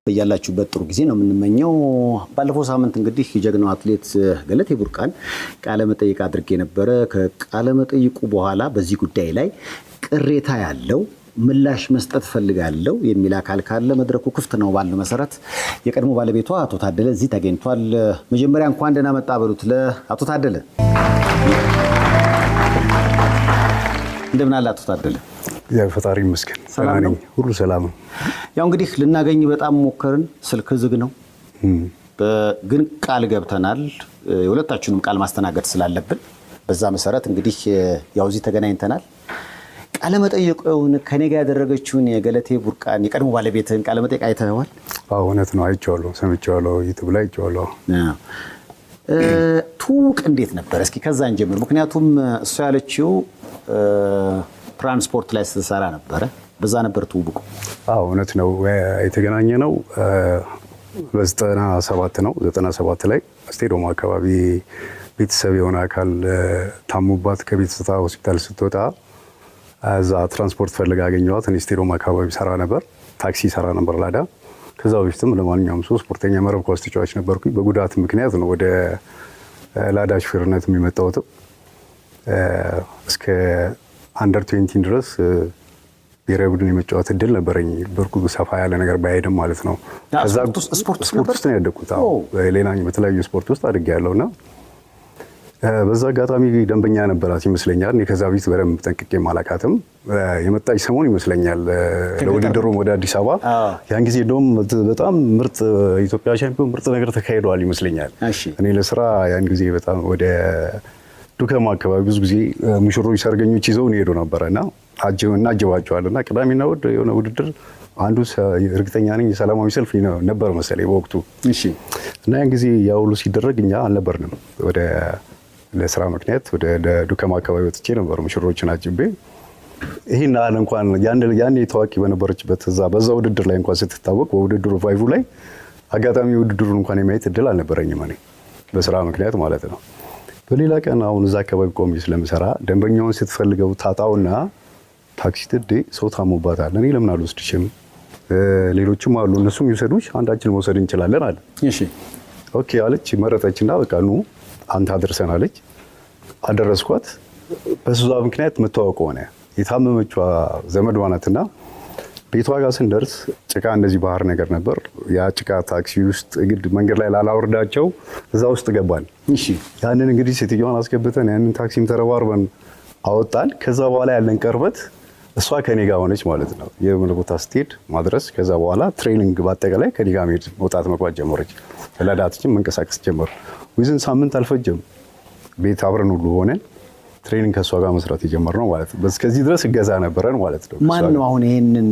በያላችሁበት ጥሩ ጊዜ ነው የምንመኘው። ባለፈው ሳምንት እንግዲህ የጀግናው አትሌት ገለቴ ቡርቃን ቃለ መጠይቅ አድርጌ ነበረ። ከቃለ መጠይቁ በኋላ በዚህ ጉዳይ ላይ ቅሬታ ያለው ምላሽ መስጠት ፈልጋለሁ የሚል አካል ካለ መድረኩ ክፍት ነው ባለው መሰረት የቀድሞ ባለቤቷ አቶ ታደለ እዚህ ተገኝቷል። መጀመሪያ እንኳን ደህና መጣ በሉት ለአቶ ታደለ። እንደምን አለ አቶ ታደለ? ፈጣሪ ይመስገን ሰላም ነኝ፣ ሁሉ ሰላም ነው። ያው እንግዲህ ልናገኝ በጣም ሞከርን፣ ስልክ ዝግ ነው። ግን ቃል ገብተናል የሁለታችሁንም ቃል ማስተናገድ ስላለብን በዛ መሰረት እንግዲህ ያው እዚህ ተገናኝተናል። ቃለ መጠይቁን ከኔ ጋር ያደረገችውን የገለቴ ቡርቃን የቀድሞ ባለቤትን ቃለ መጠይቅ አይተኸዋል? አዎ እውነት ነው፣ አይቼዋለሁ፣ ሰምቼዋለሁ፣ ዩቲዩብ ላይ አይቼዋለሁ። ትውውቅ እንዴት ነበር? እስኪ ከዛ እንጀምር። ምክንያቱም እሷ ያለችው ትራንስፖርት ላይ ስትሰራ ነበረ፣ በዛ ነበር ትውውቁ። አዎ እውነት ነው። የተገናኘ ነው በ97 ነው። 97 ላይ ስቴዲየም አካባቢ ቤተሰብ የሆነ አካል ታሙባት ከቤተሰብ ሆስፒታል ስትወጣ እዛ ትራንስፖርት ፈልጋ አገኘኋት። እኔ ስቴዲየም አካባቢ ሰራ ነበር፣ ታክሲ ሰራ ነበር ላዳ። ከዛ በፊትም ለማንኛውም ሰው ስፖርተኛ መረብ ኳስ ተጫዋች ነበርኩኝ። በጉዳት ምክንያት ነው ወደ ላዳ ሹፌርነት የሚመጣሁት። እስከ አንደር 20 ድረስ ብሔራዊ ቡድን የመጫወት እድል ነበረኝ። በርኩ ሰፋ ያለ ነገር ባይሄድም ማለት ነው። ከዛ ስፖርት ውስጥ ነው ያደግኩት። ሌላ በተለያዩ ስፖርት ውስጥ አድጌያለሁና በዛ አጋጣሚ ደንበኛ ነበራት ይመስለኛል። እኔ ከዛ በፊት በደንብ ጠንቅቄ ማላቃትም የመጣች ሰሞን ይመስለኛል ለውድድሩ ወደ አዲስ አበባ። ያን ጊዜ እንደውም በጣም ምርጥ ኢትዮጵያ ሻምፒዮን ምርጥ ነገር ተካሂዷል ይመስለኛል። እኔ ለስራ ያን ጊዜ በጣም ወደ ዱከም አካባቢ ብዙ ጊዜ ሙሽሮች ሰርገኞች ይዘው ሄዱ ነበረና እናጀባቸዋልና ቅዳሜና እሑድ የሆነ ውድድር አንዱ እርግጠኛ ነኝ የሰላማዊ ሰልፍ ነበር መሰለኝ በወቅቱ። እና ያን ጊዜ ያው ሁሉ ሲደረግ እኛ አልነበርንም። ወደ ለስራ ምክንያት ወደ ዱከም አካባቢ ወጥቼ ነበር ሙሽሮችን አጅቤ። ይሄን አለ እንኳን ያኔ ታዋቂ በነበረችበት በዛ ውድድር ላይ እንኳን ስትታወቅ በውድድሩ ቫይቡ ላይ አጋጣሚ ውድድሩን እንኳን የማየት እድል አልነበረኝም እኔ በስራ ምክንያት ማለት ነው። በሌላ ቀን አሁን እዛ አካባቢ ቆሜ ስለምሰራ ደንበኛውን ስትፈልገው ታጣውና ታክሲ ትዴ ሰው ታሞባታል፣ እኔ ለምን አልወስድሽም? ሌሎችም አሉ እነሱም ይወሰዱሽ፣ አንዳችን መውሰድ እንችላለን አለ። እሺ ኦኬ አለች። መረጠችና በቃ ኑ አንተ አድርሰን አለች። አደረስኳት። በዛ ምክንያት መተዋወቅ ሆነ። የታመመችዋ ዘመዷ ናትና ቤቷ ጋር ስንደርስ ጭቃ እንደዚህ ባህር ነገር ነበር። ያ ጭቃ ታክሲ ውስጥ ግድ መንገድ ላይ ላላወርዳቸው እዛ ውስጥ ገባን። እሺ ያንን እንግዲህ ሴትዮዋን አስገብተን ያንን ታክሲም ተረባርበን አወጣን። ከዛ በኋላ ያለን ቅርበት እሷ ከኔ ጋር ሆነች ማለት ነው። የመለኮታ ስትሄድ ማድረስ ከዛ በኋላ ትሬኒንግ በአጠቃላይ ከኔ ጋር መሄድ መውጣት መግባት ጀመረች። ለዳትችም መንቀሳቀስ ጀመር። ዊዝን ሳምንት አልፈጀም ቤት አብረን ሁሉ ሆነን ትሬኒንግ ከሷ ጋር መስራት የጀመርነው ማለት ነው። እስከዚህ ድረስ እገዛ ነበረን ማለት ነው። ማን ነው አሁን ይሄንን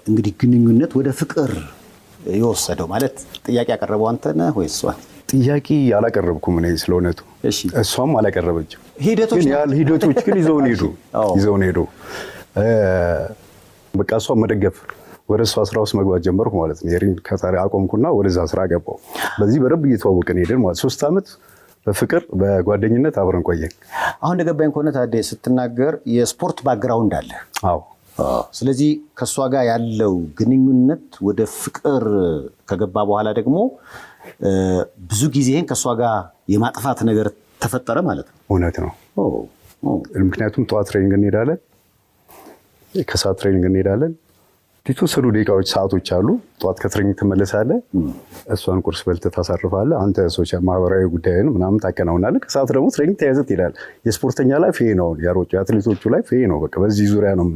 እንግዲህ ግንኙነት ወደ ፍቅር የወሰደው? ማለት ጥያቄ ያቀረበው አንተ ነህ ወይስ እሷ? ጥያቄ አላቀረብኩም እኔ ስለእውነቱ። እሷም አላቀረበችም። ሂደቶች ግን ይዘውን ሄዱ። በቃ እሷ መደገፍ ወደ እሷ ስራ ውስጥ መግባት ጀመርኩ ማለት ነው። የሪን ከታሪ አቆምኩና ወደዛ ስራ ገባሁ። በዚህ በደንብ እየተዋወቅን ሄደን ማለት 3 ዓመት በፍቅር በጓደኝነት አብረን ቆየን። አሁን እንደገባኝ ከሆነ ታዲያ ስትናገር የስፖርት ባክግራውንድ አለ። አዎ። ስለዚህ ከእሷ ጋር ያለው ግንኙነት ወደ ፍቅር ከገባ በኋላ ደግሞ ብዙ ጊዜህን ከእሷ ጋር የማጥፋት ነገር ተፈጠረ ማለት ነው? እውነት ነው። ምክንያቱም ጠዋት ትሬኒንግ እንሄዳለን፣ ከሰዓት ትሬኒንግ እንሄዳለን። የተወሰኑ ደቂቃዎች ሰዓቶች አሉ። ጠዋት ከትሬኒንግ ትመለሳለህ፣ እሷን ቁርስ በልተህ ታሳርፋለህ፣ አንተ ሶሻል ማህበራዊ ጉዳይን ምናምን ታከናውናለህ። ከሰዓት ደግሞ ትሬኒንግ ተያይዘህ ትሄዳለህ። የስፖርተኛ ላይ ይሄ ነው፣ የአትሌቶቹ ላይ ይሄ ነው። በቃ በዚህ ዙሪያ ነው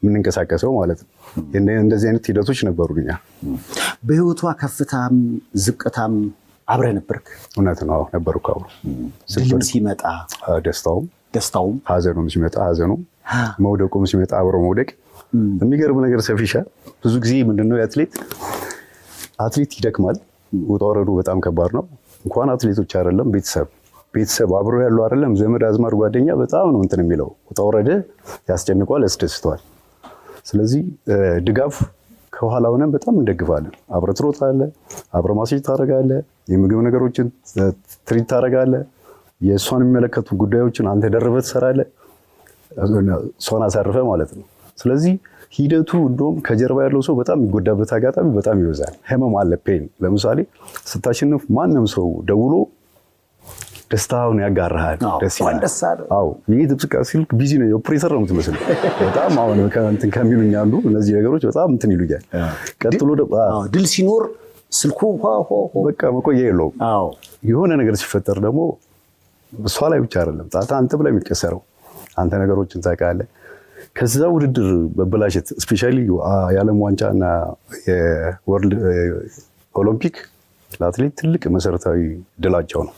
የምንንቀሳቀሰው ማለት ነው። እንደዚህ አይነት ሂደቶች ነበሩኛ። በህይወቷ ከፍታም ዝቅታም አብረህ ነበርክ? እውነት ነው ነበርኩ። አብሮ ድልም ሲመጣ ደስታውም፣ ሀዘኑም ሲመጣ ሀዘኑ፣ መውደቁም ሲመጣ አብሮ መውደቅ። የሚገርም ነገር ሰፊሻ ብዙ ጊዜ ምንድነው አትሌት ይደክማል። ውጣ ወረዱ በጣም ከባድ ነው። እንኳን አትሌቶች አይደለም ቤተሰብ አብሮ ያሉ አይደለም ዘመድ አዝማድ ጓደኛ በጣም ነው እንትን የሚለው። ውጣ ወረደ ያስጨንቋል፣ ያስደስተዋል። ስለዚህ ድጋፍ ከኋላ ሆነን በጣም እንደግፋለን። አብረህ ትሮጣለህ፣ አብረህ ማሳጅ ታደርጋለህ፣ የምግብ ነገሮችን ትሪት ታደርጋለህ፣ የእሷን የሚመለከቱ ጉዳዮችን አንተ ደርበህ ትሰራለህ፣ እሷን አሳርፈህ ማለት ነው። ስለዚህ ሂደቱ እንደውም ከጀርባ ያለው ሰው በጣም የሚጎዳበት አጋጣሚ በጣም ይበዛል። ህመም አለ፣ ፔን። ለምሳሌ ስታሸንፍ ማንም ሰው ደውሎ ደስታውን ያጋራሃል። ደስ ይላል። አዎ ይህ ጥብስቃ ሲልክ ቢዚ ነው፣ ኦፕሬተር ነው የምትመስለው። በጣም አሁን እንትን ከሚሉኝ አንዱ እነዚህ ነገሮች በጣም እንትን ይሉኛል። ቀጥሎ ድል ሲኖር ስልኩ በቃ መቆያ የለውም። የሆነ ነገር ሲፈጠር ደግሞ እሷ ላይ ብቻ አይደለም ጣታ አንተ ብላ የሚቀሰረው አንተ ነገሮችን ታውቃለህ። ከዛ ውድድር በበላሸት ስፔሻሊ የዓለም ዋንጫ እና የወርልድ ኦሎምፒክ ለአትሌት ትልቅ መሰረታዊ ድላቸው ነው።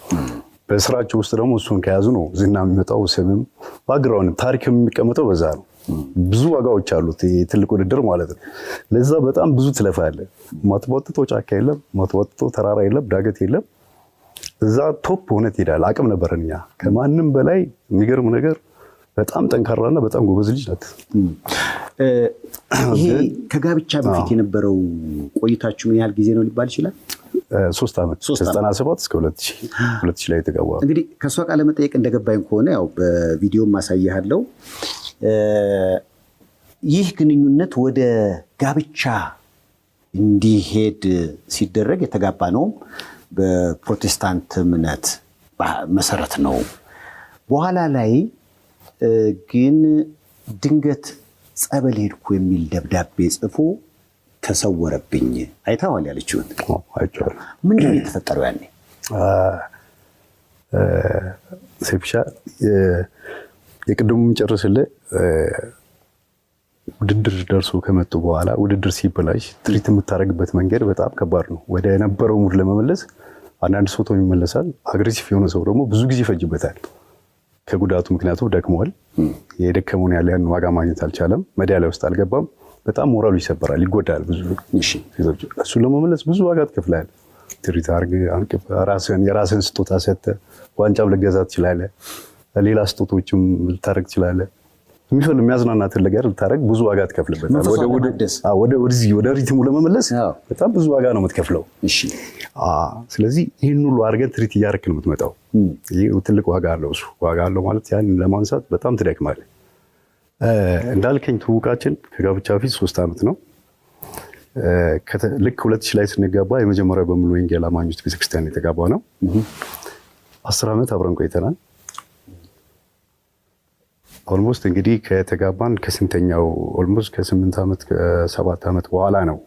በስራቸው ውስጥ ደግሞ እሱን ከያዙ ነው ዝና የሚመጣው፣ ስምም ባግራውንድ ታሪክ የሚቀመጠው በዛ ነው። ብዙ ዋጋዎች አሉት ትልቅ ውድድር ማለት ነው። ለዛ በጣም ብዙ ትለፋለህ። ማትወጥቶ ጫካ የለም፣ ማትወጥቶ ተራራ የለም፣ ዳገት የለም። እዛ ቶፕ ሆነ ትሄዳለህ። አቅም ነበረን እኛ ከማንም በላይ። የሚገርም ነገር በጣም ጠንካራና በጣም ጎበዝ ልጅ ናት። ይሄ ከጋብቻ በፊት የነበረው ቆይታችሁ ምን ያህል ጊዜ ነው ሊባል ይችላል? 3 ዓመት 97 እስከ 2000 ላይ የተጋባ። እንግዲህ ከእሷ ቃለ መጠየቅ እንደገባኝ ከሆነ ያው በቪዲዮም ማሳያለው ይህ ግንኙነት ወደ ጋብቻ እንዲሄድ ሲደረግ የተጋባ ነው በፕሮቴስታንት እምነት መሰረት ነው። በኋላ ላይ ግን ድንገት ጸበል ሄድኩ የሚል ደብዳቤ ጽፎ ተሰወረብኝ። አይተዋል ያለችውን? አይቼዋለሁ። ምንድን ነው የተፈጠረው ያኔ? ሴፍሻ የቅድሙን ጨርስልህ። ውድድር ደርሶ ከመጡ በኋላ ውድድር ሲበላሽ ትሪት የምታደርግበት መንገድ በጣም ከባድ ነው። ወደ ነበረው ሙድ ለመመለስ አንዳንድ ሰው ተው ይመለሳል። አግሬሲቭ የሆነ ሰው ደግሞ ብዙ ጊዜ ይፈጅበታል። ከጉዳቱ ምክንያቱም ደክመዋል። የደከመውን ያን ዋጋ ማግኘት አልቻለም። ሜዳሊያ ውስጥ አልገባም። በጣም ሞራሉ ይሰበራል፣ ይጎዳል። ብዙ እሱን ለመመለስ ብዙ ዋጋ ትከፍላለህ። ትሪት አድርገህ የራስህን ስጦታ ሰጥተህ ዋንጫም ልገዛ ትችላለህ። ሌላ ስጦቶችም ልታደርግ ትችላለህ። የሚያዝናናትን ነገር ልታደርግ ብዙ ዋጋ ትከፍልበታል። ወደ ሪትሙ ለመመለስ በጣም ብዙ ዋጋ ነው የምትከፍለው። ስለዚህ ይህን ሁሉ አድርገን ትሪት እያደረክ ነው የምትመጣው። ይህ ትልቅ ዋጋ አለው። እሱ ዋጋ አለው ማለት ያንን ለማንሳት በጣም ትደክማለህ። እንዳልከኝ ትውውቃችን ከጋብቻ በፊት 3 ዓመት ነው። ልክ 2000 ላይ ስንገባ የመጀመሪያው በሙሉ ወንጌል አማኞች ቤተክርስቲያን የተጋባ ነው። 10 ዓመት አብረን ቆይተናል። ኦልሞስት እንግዲህ ከተጋባን ከስንተኛው ኦልሞስት ከ8 ዓመት ከ7 ዓመት በኋላ ነው።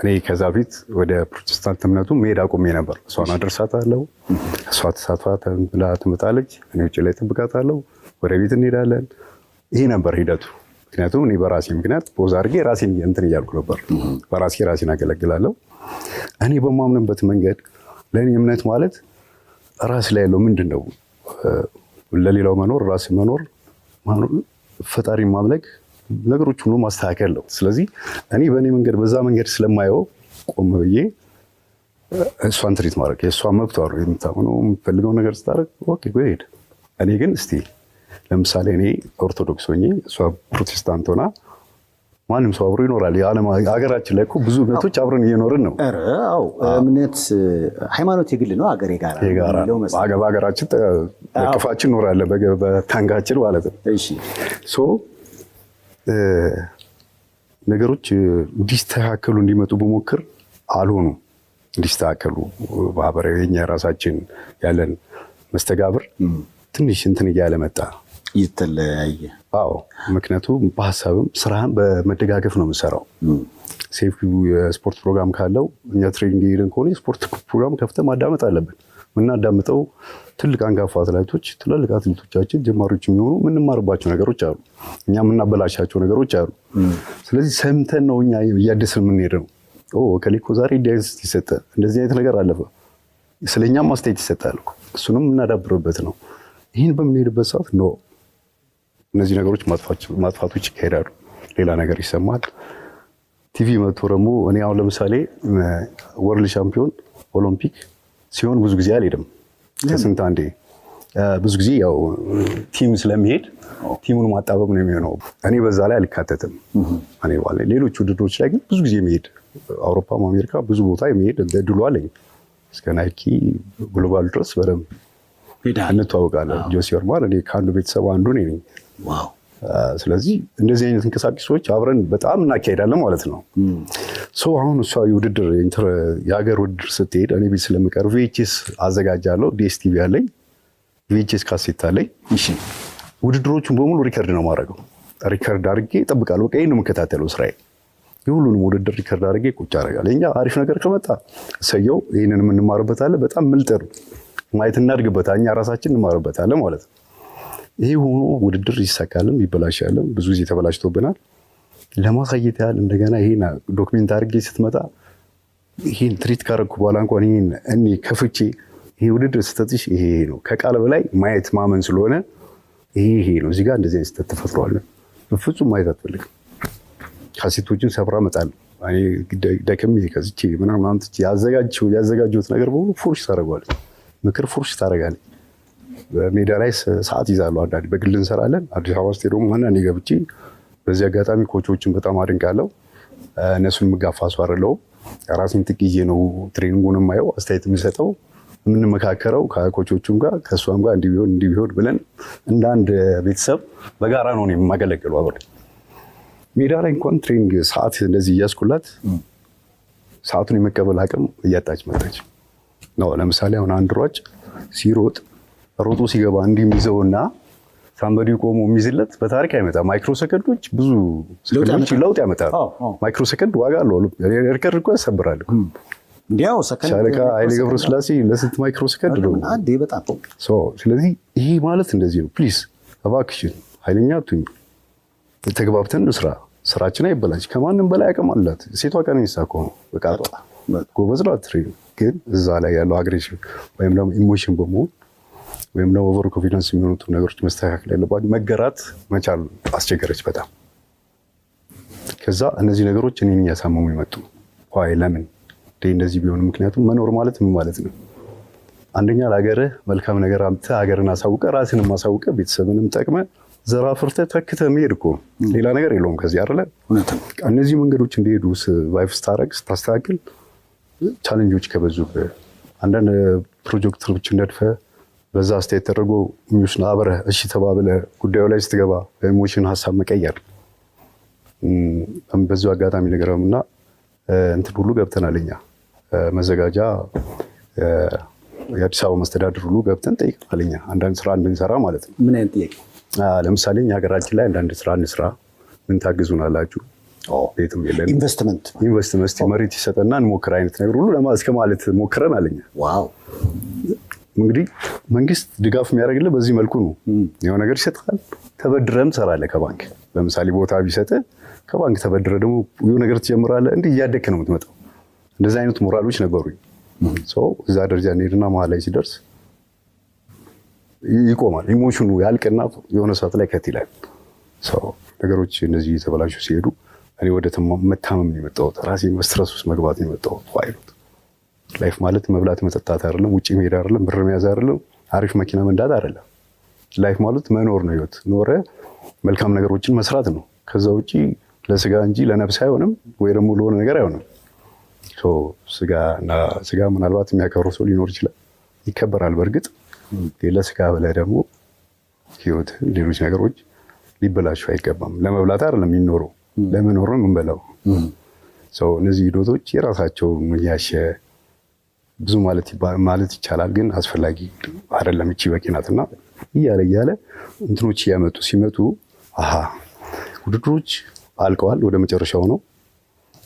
እኔ ከዛ ፊት ወደ ፕሮቴስታንት እምነቱ መሄድ አቁሜ ነበር። እሷን አደርሳታለሁ፣ እሷ ተሳትፋ ብላ ትመጣለች፣ እኔ ውጭ ላይ እጠብቃታለሁ፣ ወደ ቤት እንሄዳለን። ይሄ ነበር ሂደቱ። ምክንያቱም እኔ በራሴ ምክንያት ፖዝ አድርጌ ራሴን እንትን እያልኩ ነበር። በራሴ ራሴን አገለግላለሁ። እኔ በማምንበት መንገድ ለእኔ እምነት ማለት ራስ ላይ ያለው ምንድን ነው? ለሌላው መኖር፣ ራስ መኖር፣ ፈጣሪ ማምለክ፣ ነገሮች ሁሉ ማስተካከል ነው። ስለዚህ እኔ በእኔ መንገድ በዛ መንገድ ስለማየው ቆም ብዬ እሷን ትሪት ማድረግ የእሷ መብቷ ነው። የምታምነው የምትፈልገው ነገር ስታደርግ ኦኬ ጎሄድ። እኔ ግን እስቲ ለምሳሌ እኔ ኦርቶዶክስ ሆኜ እሷ ፕሮቴስታንት ሆና ማንም ሰው አብሮ ይኖራል። ሀገራችን ላይ እኮ ብዙ እምነቶች አብረን እየኖርን ነው። እምነት ሃይማኖት የግል ነው፣ ሀገር የጋራ ነው። በሀገራችን በቅፋችን እኖራለን፣ በታንጋችን ማለት ነው። ነገሮች እንዲስተካከሉ እንዲመጡ በሞክር አልሆኑ። እንዲስተካከሉ ማህበራዊ የኛ የራሳችን ያለን መስተጋብር ትንሽ እንትን እያለ መጣ፣ ይተለያየ። ምክንያቱም በሀሳብም ስራህን በመደጋገፍ ነው የምሰራው። ሴፍ የስፖርት ፕሮግራም ካለው እኛ ትሬኒንግ ሄደን ከሆነ የስፖርት ፕሮግራም ከፍተህ ማዳመጥ አለብን። የምናዳምጠው ትልቅ አንጋፋ አትሌቶች፣ ትላልቅ አትሌቶቻችን ጀማሪዎች የሚሆኑ የምንማርባቸው ነገሮች አሉ፣ እኛ የምናበላሻቸው ነገሮች አሉ። ስለዚህ ሰምተን ነው እኛ እያደስን የምንሄድ ነው። ከሊኮ ዛሬ ዲያንስ ይሰጠ እንደዚህ አይነት ነገር አለፈ፣ ስለኛም አስተያየት ይሰጣል። እሱንም የምናዳብርበት ነው። ይህን በምንሄድበት ሰዓት ነው እነዚህ ነገሮች ማጥፋቶች ይካሄዳሉ። ሌላ ነገር ይሰማል። ቲቪ መጥቶ ደግሞ እኔ አሁን ለምሳሌ ወርልድ ሻምፒዮን ኦሎምፒክ ሲሆን ብዙ ጊዜ አልሄድም። ከስንት አንዴ ብዙ ጊዜ ያው ቲም ስለሚሄድ ቲሙን ማጣበብ ነው የሚሆነው። እኔ በዛ ላይ አልካተትም። እኔ ሌሎች ውድድሮች ላይ ግን ብዙ ጊዜ የሚሄድ አውሮፓም አሜሪካ ብዙ ቦታ የሚሄድ እድሉ አለኝ። እስከ ናይኪ ግሎባል ድረስ በደንብ እንተዋወቃለን። ጆሲ ኦርማን እኔ ከአንዱ ቤተሰብ አንዱ ነኝ። ስለዚህ እንደዚህ አይነት እንቅስቃሴዎች አብረን በጣም እናካሄዳለን ማለት ነው። አሁን እሷ የሀገር ውድድር ስትሄድ እኔ ቤት ስለምቀር ቪኤችኤስ አዘጋጃለሁ። ዲኤስቲቪ አለኝ፣ ቪኤችኤስ ካሴት አለኝ። ውድድሮቹን በሙሉ ሪከርድ ነው ማድረገው። ሪከርድ አድርጌ እጠብቃለሁ። በቃ ይህን ነው የምከታተለው ስራዬ። የሁሉንም ውድድር ሪከርድ አድርጌ ቁጭ አደርጋለሁ። እኛ አሪፍ ነገር ከመጣ እሰየው፣ ይህንን የምንማርበታለን። በጣም ምልጥር ማየት እናድግበታል፣ እኛ ራሳችን እንማርበታለን ማለት ነው። ይሄ ሆኖ ውድድር ይሳካልም ይበላሻልም። ብዙ ጊዜ ተበላሽቶብናል። ለማሳየት ያህል እንደገና ይሄን ዶክሜንት አድርጌ ስትመጣ ይሄን ትሪት ካረግኩ በኋላ እንኳን ይሄን እኔ ከፍቼ ይሄ ውድድር ስተትሽ ይሄ ነው ከቃል በላይ ማየት ማመን ስለሆነ ይሄ ነው እዚህ ጋር እንደዚህ አይነት ስተት ተፈጥሯል። በፍጹም ማየት አትፈልግም። ካሴቶችን ሰብራ እመጣለሁ እኔ ደክሜ ከዚቼ ምናምን አምጥቼ ያዘጋጀሁት ነገር በሙሉ ፉርሽ ታደርገዋለች። ምክር ፉርሽ ታደርጋለች። በሜዳ ላይ ሰዓት ይዛሉ። አንዳንዴ በግል እንሰራለን። አዲስ አበባ ስቴዲየም ሆነ እኔ ገብቼ በዚህ አጋጣሚ ኮቾችን በጣም አድንቃለሁ። እነሱን የምጋፋ ሰው አይደለሁም። ራሴን ጥቅዬ ነው ትሬኒንጉን የማየው፣ አስተያየት የሚሰጠው፣ የምንመካከረው ከኮቾቹም ጋር ከእሷም ጋር እንዲህ ቢሆን ብለን እንደ አንድ ቤተሰብ በጋራ ነው የማገለግለው አብሬ። ሜዳ ላይ እንኳን ትሬኒንግ ሰዓት እንደዚህ እያስኩላት ሰዓቱን የመቀበል አቅም እያጣች መጣች ነው። ለምሳሌ አሁን አንድ ሯጭ ሲሮጥ ሮጦ ሲገባ እንዲህ የሚይዘውና ሳምበዲ ቆሞ የሚይዝለት በታሪክ አይመጣም። ማይክሮ ሰከንዶች ብዙ ሰከንዶች ለውጥ ያመጣሉ። ማይክሮ ሰከንድ ዋጋ አለው። ሪከርድ እኮ ያሰብራል። እንዲያው ሰከንድ ሻለቃ ኃይሌ ገብረስላሴ ለስንት ማይክሮ ሰከንድ ነው? አንዴ በጣም ስለዚህ ይሄ ማለት እንደዚህ ነው። ፕሊዝ እባክሽን ኃይለኛ አትሁኝ። ተግባብተን ስራ ስራችን አይበላሽ። ከማንም በላይ አቅም አላት ሴቷ። ቀነኒሳ እኮ ነው በቃ ጎበዝ ናት። ግን እዛ ላይ ያለው አግሬሽን ወይም ደግሞ ኢሞሽን በመሆን ወይም ደግሞ ኦቨር ኮንፊደንስ የሚሆኑት ነገሮች መስተካከል ያለባቸው መገራት መቻል አስቸገረች በጣም። ከዛ እነዚህ ነገሮች እኔን እያሳመሙ ይመጡ። ዋይ ለምን እንደዚህ ቢሆን? ምክንያቱም መኖር ማለት ምን ማለት ነው? አንደኛ ለሀገርህ መልካም ነገር አምጥተህ ሀገርን አሳውቀህ ራስንም አሳውቀህ ቤተሰብንም ጠቅመህ ዘር አፍርተህ ተክተህ መሄድ እኮ ሌላ ነገር የለውም ከዚህ አይደለ? እነዚህ መንገዶች እንዲሄዱ ቫይፍ ስታረግ ስታስተካክል ቻሌንጆች ከበዙብህ አንዳንድ ፕሮጀክቶች ነድፈህ በዛ አስተያየት ተደርጎ ሚዩስን አብረህ እሺ ተባብለህ ጉዳዩ ላይ ስትገባ ኢሞሽን ሀሳብ መቀየር በዚሁ አጋጣሚ ነገርም እና እንትን ሁሉ ገብተናል እኛ መዘጋጃ የአዲስ አበባ መስተዳድር ሁሉ ገብተን ጠይቀናል እኛ አንዳንድ ስራ እንድንሰራ ማለት ነው። ምን አይነት ጥያቄ? ለምሳሌ እኛ ሀገራችን ላይ አንዳንድ ስራ እንስራ፣ ምን ታግዙናላችሁ? ቤትም የለን ኢንቨስትመንት መሬት ይሰጠና እንሞክር አይነት ነገር ሁሉ እስከ ማለት ሞክረን አለኛ። ዋው! እንግዲህ መንግስት ድጋፍ የሚያደርግልህ በዚህ መልኩ ነው። የሆነ ነገር ይሰጥሃል፣ ተበድረም ትሰራለህ ከባንክ። ለምሳሌ ቦታ ቢሰጥህ ከባንክ ተበድረ ደግሞ የሆነ ነገር ትጀምራለህ። እንዲህ እያደግህ ነው የምትመጣው። እንደዚህ አይነት ሞራሎች ነበሩኝ። እዛ ደረጃ እንሄድና መሀል ላይ ሲደርስ ይቆማል። ኢሞሽኑ ያልቅና የሆነ ሰዓት ላይ ከት ይላል። ነገሮች እነዚህ የተበላሹ ሲሄዱ እኔ ወደ መታመም ነው የመጣሁት። ራሴ ስትረስ ውስጥ መግባት ነው የመጣሁት። አይሉት ላይፍ ማለት መብላት መጠጣት አይደለም፣ ውጭ መሄድ አይደለም፣ ብር መያዝ አይደለም፣ አሪፍ መኪና መንዳት አይደለም። ላይፍ ማለት መኖር ነው። ህይወት ኖረ መልካም ነገሮችን መስራት ነው። ከዛ ውጭ ለስጋ እንጂ ለነፍስ አይሆንም፣ ወይ ደግሞ ለሆነ ነገር አይሆንም። ስጋ ምናልባት የሚያከብረው ሰው ሊኖር ይችላል፣ ይከበራል። በእርግጥ ለስጋ ብለህ ደግሞ ህይወት ሌሎች ነገሮች ሊበላሹ አይገባም። ለመብላት አይደለም የሚኖረው፣ ለመኖር ነው የምንበላው። እነዚህ ሂደቶች የራሳቸው ያሸ ብዙ ማለት ይቻላል፣ ግን አስፈላጊ አይደለም። እቺ በቂ ናትና እያለ እንትኖች እያመጡ ሲመጡ ውድድሮች አልቀዋል፣ ወደ መጨረሻው ነው።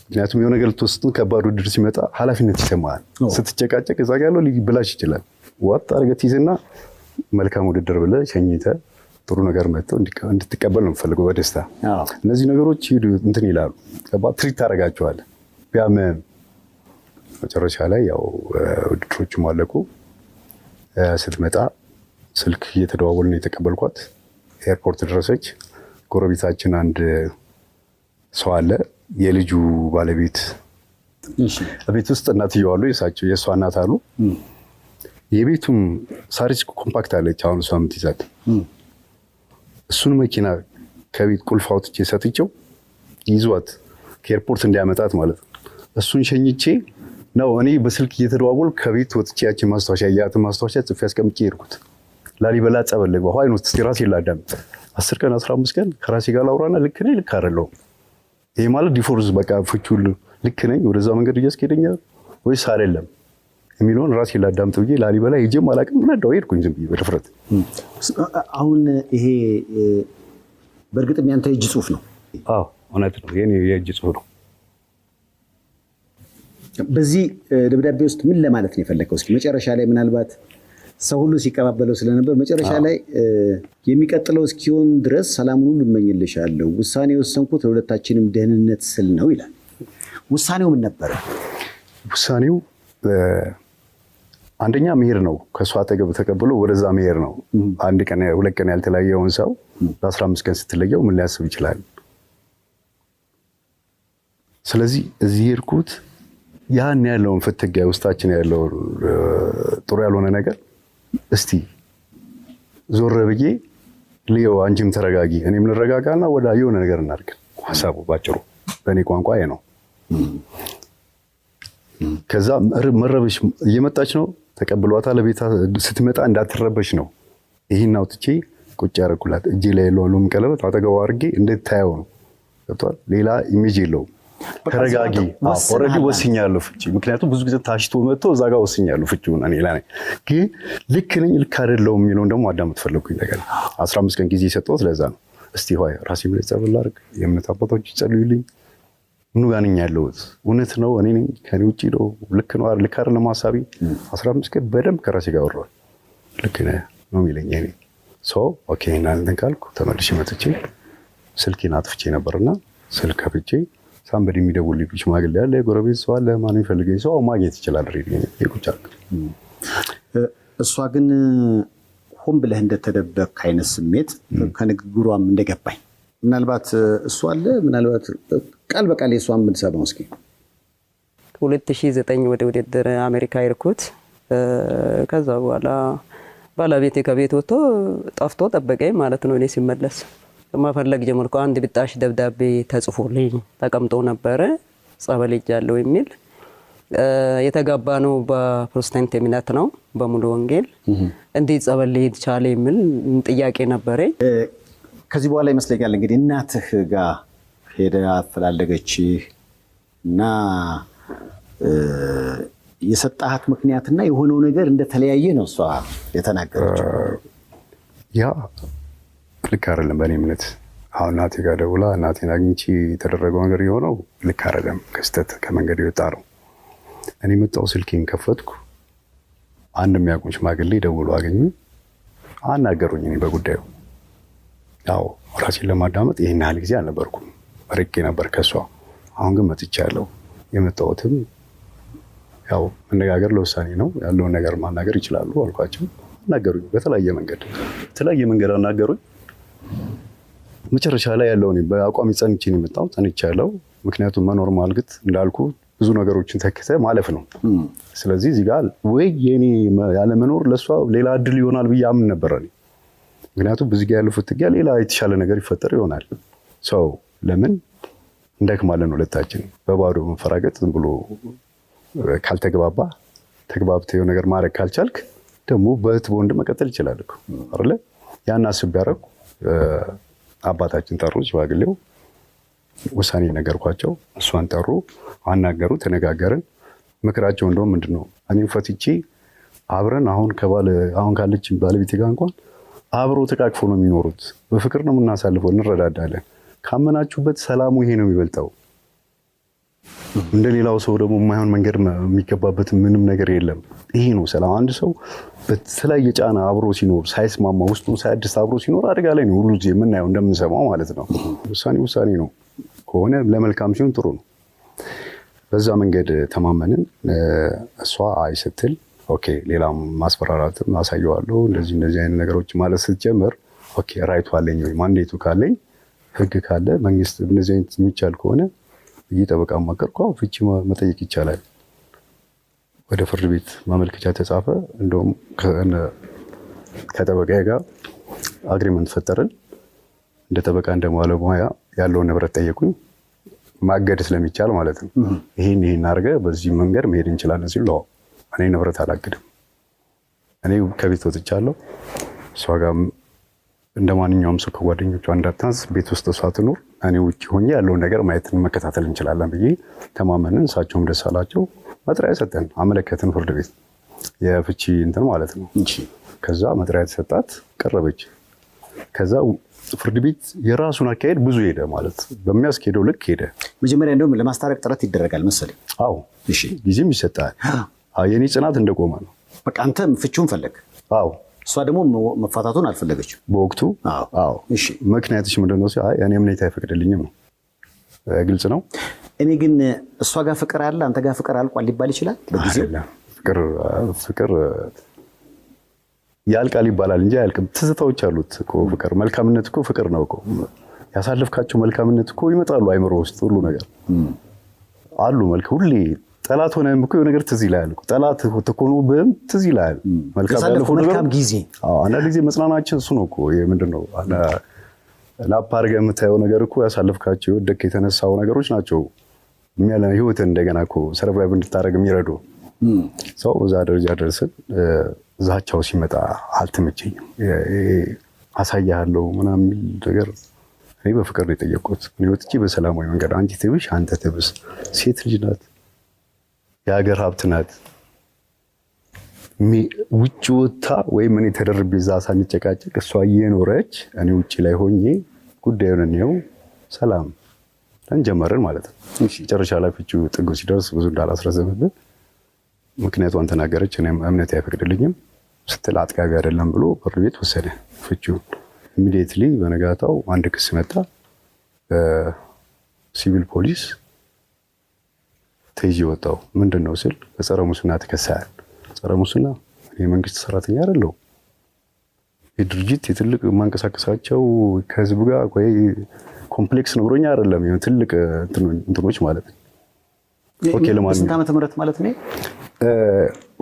ምክንያቱም የሆነ ነገር ልትወስድ ከባድ ውድድር ሲመጣ ኃላፊነት ይሰማሃል። ስትጨቃጨቅ እዛ ጋ ያለው ሊበላሽ ይችላል። ዋጥ አድርገህ ትይዝና መልካም ውድድር ብለህ ሸኝተህ ጥሩ ነገር መጥተው እንድትቀበል ነው የምፈልገው በደስታ። እነዚህ ነገሮች እንትን ይላሉ፣ ትሪት ታደርጋቸዋለህ። ቢያምም መጨረሻ ላይ ያው ውድድሮቹም አለቁ። ስትመጣ ስልክ እየተደዋወልን የተቀበልኳት ኤርፖርት ደረሰች። ጎረቤታችን አንድ ሰው አለ፣ የልጁ ባለቤት ቤት ውስጥ እናትየው አሉ፣ የእሷ እናት አሉ። የቤቱም ሳሪስ ኮምፓክት አለች አሁን እሷ የምትይዛት። እሱን መኪና ከቤት ቁልፍ አውጥቼ ሰጥቼው ይዟት ከኤርፖርት እንዲያመጣት ማለት ነው። እሱን ሸኝቼ ነው እኔ በስልክ እየተደዋወል ከቤት ወጥቼ ያችን ማስታወሻ ጽፌ አስቀምጬ ሄድኩት። ላሊበላ ጸበል ገባሁ። አይኖት ራሴን ላዳምጥ 10 ቀን 15 ቀን ከራሴ ጋር ላውራና ልክ ነኝ ልክ አይደለሁም፣ ይሄ ማለት ዲፎርስ በቃ ፍቹል ልክ ነኝ ወደዛ መንገድ እያስኬደኛል ወይስ አይደለም የሚለውን ራሴ ላዳምጥ ብዬ ላሊበላ ሄጄም አላውቅም። ነዳው ሄድኩኝ ዝም ብዬ በድፍረት። አሁን ይሄ በእርግጥም ያንተ የእጅ ጽሁፍ ነው? አዎ እውነት ነው፣ የኔ የእጅ ጽሁፍ ነው። በዚህ ደብዳቤ ውስጥ ምን ለማለት ነው የፈለከው? እስኪ መጨረሻ ላይ ምናልባት ሰው ሁሉ ሲቀባበለው ስለነበር መጨረሻ ላይ የሚቀጥለው እስኪሆን ድረስ ሰላሙን ሁሉ እመኝልሻለሁ፣ ውሳኔ የወሰንኩት ለሁለታችንም ደህንነት ስል ነው ይላል። ውሳኔው ምን ነበረ? ውሳኔው አንደኛ መሄድ ነው። ከእሷ አጠገብ ተቀብሎ ወደዛ መሄድ ነው። አንድ ቀን 2 ቀን ያልተለያየውን ሰው ለ15 ቀን ስትለየው ምን ሊያስብ ይችላል? ስለዚህ እዚህ ሄድኩት ያን ያለውን ፍትጊያ ውስጣችን ያለው ጥሩ ያልሆነ ነገር እስቲ ዞር ብዬ ልየው፣ አንቺም ተረጋጊ እኔም ልረጋጋና ወደ የሆነ ነገር እናድርግ። ሀሳቡ ባጭሩ በእኔ ቋንቋ ነው። ከዛ መረበሽ እየመጣች ነው፣ ተቀብሏታል። ለቤታ ስትመጣ እንዳትረበሽ ነው። ይህን አውጥቼ ቁጭ ያደረኩላት እጄ ላይ ያለውን ቀለበት አጠገቧ አድርጌ እንድታየው ነው። ገብቷል? ሌላ ኢሜጅ የለውም። ተረጋጊ። ኦልሬዲ ወስኛለሁ ፍቺ። ምክንያቱም ብዙ ጊዜ ታሽቶ መጥቶ እዛ ጋር ወስኛለሁ ፍቺውን። እኔ ላይ ግን ልክ ነኝ ልክ አይደለሁም የሚለውን ደግሞ አዳምጥ ፈለኩኝ። ነገር 15 ቀን ጊዜ የሰጠሁት ለዛ ነው። እስቲ ሆይ ራሴ ላይ ጸበል ላድርግ፣ የእምነት አባቶች ይጸልዩልኝ፣ ምኑ ጋር ነኝ ያለሁት? እውነት ነው እኔ ነኝ? ከኔ ውጭ ነው? ልክ ነው ልክ አይደለም ሀሳቤ? 15 ቀን በደንብ ከራሴ ጋር አወራሁ። ልክ ነህ ነው የሚለኝ እኔ ሰው። ኦኬ እናንተን ካልኩ ተመልሼ መጥቼ ስልኬን አጥፍቼ ነበርና ስልክ ከፍቼ ሳምበድ የሚደውልልኝ ሽማግሌ ያለ የጎረቤት ሰው አለ፣ ማን የሚፈልገኝ ሰው ማግኘት ይችላል። ቁጫል እሷ ግን ሆን ብለህ እንደተደበቅ አይነት ስሜት ከንግግሯም እንደገባኝ ምናልባት እሷ አለ ምናልባት ቃል በቃል የሷን ብንሰማው እስኪ። 2009 ወደ ውድድር አሜሪካ ይርኩት። ከዛ በኋላ ባለቤቴ ከቤት ወጥቶ ጠፍቶ ጠበቀኝ ማለት ነው። እኔ ሲመለስ መፈለግ ጀመርኩ። አንድ ብጣሽ ደብዳቤ ተጽፎልኝ ተቀምጦ ነበረ፣ ጸበል ሄጃለሁ የሚል። የተጋባ ነው በፕሮቴስታንት እምነት ነው፣ በሙሉ ወንጌል። እንዴት ጸበል ሊሄድ ቻለ የሚል ጥያቄ ነበረኝ። ከዚህ በኋላ ይመስለኛል እንግዲህ እናትህ ጋር ሄደ አፈላለገች እና የሰጣሃት ምክንያትና የሆነው ነገር እንደተለያየ ነው እሷ የተናገረችው። ያ ልክ አይደለም በእኔ እምነት። አሁን እናቴ ጋር ደውላ እናቴን አግኝቼ የተደረገው ነገር የሆነው ልክ አይደለም፣ ከስተት ከመንገድ የወጣ ነው። እኔ መጣሁ፣ ስልኬን ከፈትኩ፣ አንድ የሚያውቁኝ ሽማግሌ ደውሎ አገኙ፣ አናገሩኝ እኔ በጉዳዩ። ያው ራሴን ለማዳመጥ ይህን ያህል ጊዜ አልነበርኩም፣ ርቄ ነበር ከሷ። አሁን ግን መጥቻለሁ። የመጣሁትም ያው መነጋገር ለውሳኔ ነው፣ ያለውን ነገር ማናገር ይችላሉ አልኳቸው። አናገሩኝ፣ በተለያየ መንገድ አናገሩኝ። መጨረሻ ላይ ያለው እኔ በአቋም ጸንቼ ነው የመጣሁት። ጸንቻለሁ። ምክንያቱም መኖር ማልግት እንዳልኩ ብዙ ነገሮችን ተክተ ማለፍ ነው። ስለዚህ እዚህ ጋር ወይ የኔ ያለመኖር ለሷ ሌላ እድል ይሆናል ብዬ አምን ነበር እኔ። ምክንያቱም ብዙ ጊዜ ያለው ፍትጊያ ሌላ የተሻለ ነገር ይፈጠር ይሆናል። ሰው ለምን እንደክማለን ሁለታችን። በባዶ መፈራገጥ ዝም ብሎ ካልተግባባ ተግባብተው ነገር ማድረግ ካልቻልክ ደግሞ በእህት በወንድ መቀጠል ይችላል እኮ አይደለ? ያን አስቤ ያደረኩ አባታችን ጠሩ፣ ሽማግሌው ውሳኔ ነገርኳቸው። እሷን ጠሩ፣ አናገሩ፣ ተነጋገርን። ምክራቸው እንደውም ምንድነው እኔን ፈትቼ አብረን አሁን ካለች ባለቤቴ ጋር እንኳን አብሮ ተቃቅፎ ነው የሚኖሩት። በፍቅር ነው የምናሳልፈው፣ እንረዳዳለን። ካመናችሁበት ሰላሙ ይሄ ነው የሚበልጠው። እንደሌላው ሰው ደግሞ የማይሆን መንገድ የሚገባበት ምንም ነገር የለም። ይሄ ነው ሰላም። አንድ ሰው በተለያየ ጫና አብሮ ሲኖር ሳይስማማ ውስጡ ሳያድስ አብሮ ሲኖር አደጋ ላይ ነው ሁሉ ጊዜ የምናየው እንደምንሰማው ማለት ነው። ውሳኔ ነው ከሆነ ለመልካም ሲሆን ጥሩ ነው። በዛ መንገድ ተማመንን። እሷ አይ ስትል ኦኬ ሌላም ማስፈራራትም አሳየዋለሁ እንደዚህ አይነት ነገሮች ማለት ስትጀምር ኦኬ ራይቱ አለኝ ወይ ማንዴቱ ካለኝ ህግ ካለ መንግስት እንደዚህ አይነት የሚቻል ከሆነ እየጠበቃ ማቀርኩ ፍቺ መጠየቅ ይቻላል። ወደ ፍርድ ቤት ማመልከቻ ተጻፈ። እንደውም ከጠበቃዬ ጋር አግሪመንት ፈጠርን። እንደ ጠበቃ እንደባለሙያ ያለውን ንብረት ጠየቁኝ፣ ማገድ ስለሚቻል ማለት ነው። ይሄን አድርገህ በዚህ መንገድ መሄድ እንችላለን ሲሉ እኔ ንብረት አላግድም። እኔ ከቤት ወጥቻለሁ። እሷ ጋር እንደ ማንኛውም ሰው ከጓደኞቿ እንዳታንስ ቤት ውስጥ እሷ ትኑር፣ እኔ ውጭ ሆኜ ያለውን ነገር ማየትን መከታተል እንችላለን ብዬ ተማመንን። እሳቸውም ደስ አላቸው። መጥሪያ ሰጠን፣ አመለከትን ፍርድ ቤት የፍቺ እንትን ማለት ነው። ከዛ መጥሪያ ተሰጣት፣ ቀረበች። ከዛ ፍርድ ቤት የራሱን አካሄድ ብዙ ሄደ ማለት በሚያስኬደው ልክ ሄደ። መጀመሪያ እንደውም ለማስታረቅ ጥረት ይደረጋል መሰለኝ። አዎ ጊዜም ይሰጣል። የኔ ጽናት እንደቆመ ነው። በቃ አንተ ፍቺውን ፈለግ። አዎ እሷ ደግሞ መፋታቱን አልፈለገችም በወቅቱ። አዎ ምክንያትሽ ምንድን ነው? እኔ እምነቴ አይፈቅድልኝም ነው። ግልጽ ነው። እኔ ግን እሷ ጋር ፍቅር አለ አንተ ጋር ፍቅር አልቋል ሊባል ይችላል በጊዜው። ፍቅር ያልቃል ይባላል እንጂ አያልቅም። ትዝታዎች አሉት እኮ ፍቅር። መልካምነት እኮ ፍቅር ነው እኮ። ያሳለፍካቸው መልካምነት እኮ ይመጣሉ አይምሮ ውስጥ ሁሉ ነገር አሉ። ሁሌ ጠላት ሆነህም እኮ የሆነ ነገር ትዝ ይልሃል እኮ። ጠላት ተኮኖብህም ትዝ ይልሃል መልካም ጊዜ። አንዳንድ ጊዜ መጽናናችን እሱ ነው እኮ። ምንድን ነው ላፕ አድርገህ የምታየው ነገር እኮ ያሳለፍካቸው የወደቅ የተነሳው ነገሮች ናቸው ህይወትን እንደገና እኮ ሰርቫይቭ እንድታደርግ የሚረዱ። ሰው እዛ ደረጃ ደርስን። ዛቻው ሲመጣ አልተመቸኝም። አሳያለሁ ምናምን የሚል ነገር እኔ በፍቅር ነው የጠየቁት። እኔ ወጥቼ በሰላማዊ መንገድ አንቺ ትብሽ አንተ ትብስ፣ ሴት ልጅ ናት፣ የሀገር ሀብት ናት። ውጭ ወጥታ ወይም እኔ ተደርቤ እዛ ሳንጨቃጨቅ እሷ እየኖረች እኔ ውጭ ላይ ሆኜ ጉዳዩን እንየው ሰላም እንጀመርን ማለት ነው። መጨረሻ ላይ ፍቺው ጥጉ ሲደርስ ብዙ እንዳላስረዘምብን ምክንያቷን ተናገረች። እኔም እምነቴ አይፈቅድልኝም ስትል አጥጋቢ አይደለም ብሎ ፍርድ ቤት ወሰደ ፍቺውን። ኢሚዲየትሊ በነጋታው አንድ ክስ መጣ። ሲቪል ፖሊስ ተይዤ ወጣሁ። ምንድን ነው ስል በጸረ ሙስና ተከሳያል። ጸረ ሙስና እኔ የመንግስት ሰራተኛ አይደለሁ። የድርጅት የትልቅ የማንቀሳቀሳቸው ከህዝብ ጋር ወይ ኮምፕሌክስ ኖሮኛ አይደለም። ትልቅ እንትኖች ማለት ነው። ኦኬ ለማንኛውም ስንት ዓመተ ምህረት ማለት ነው?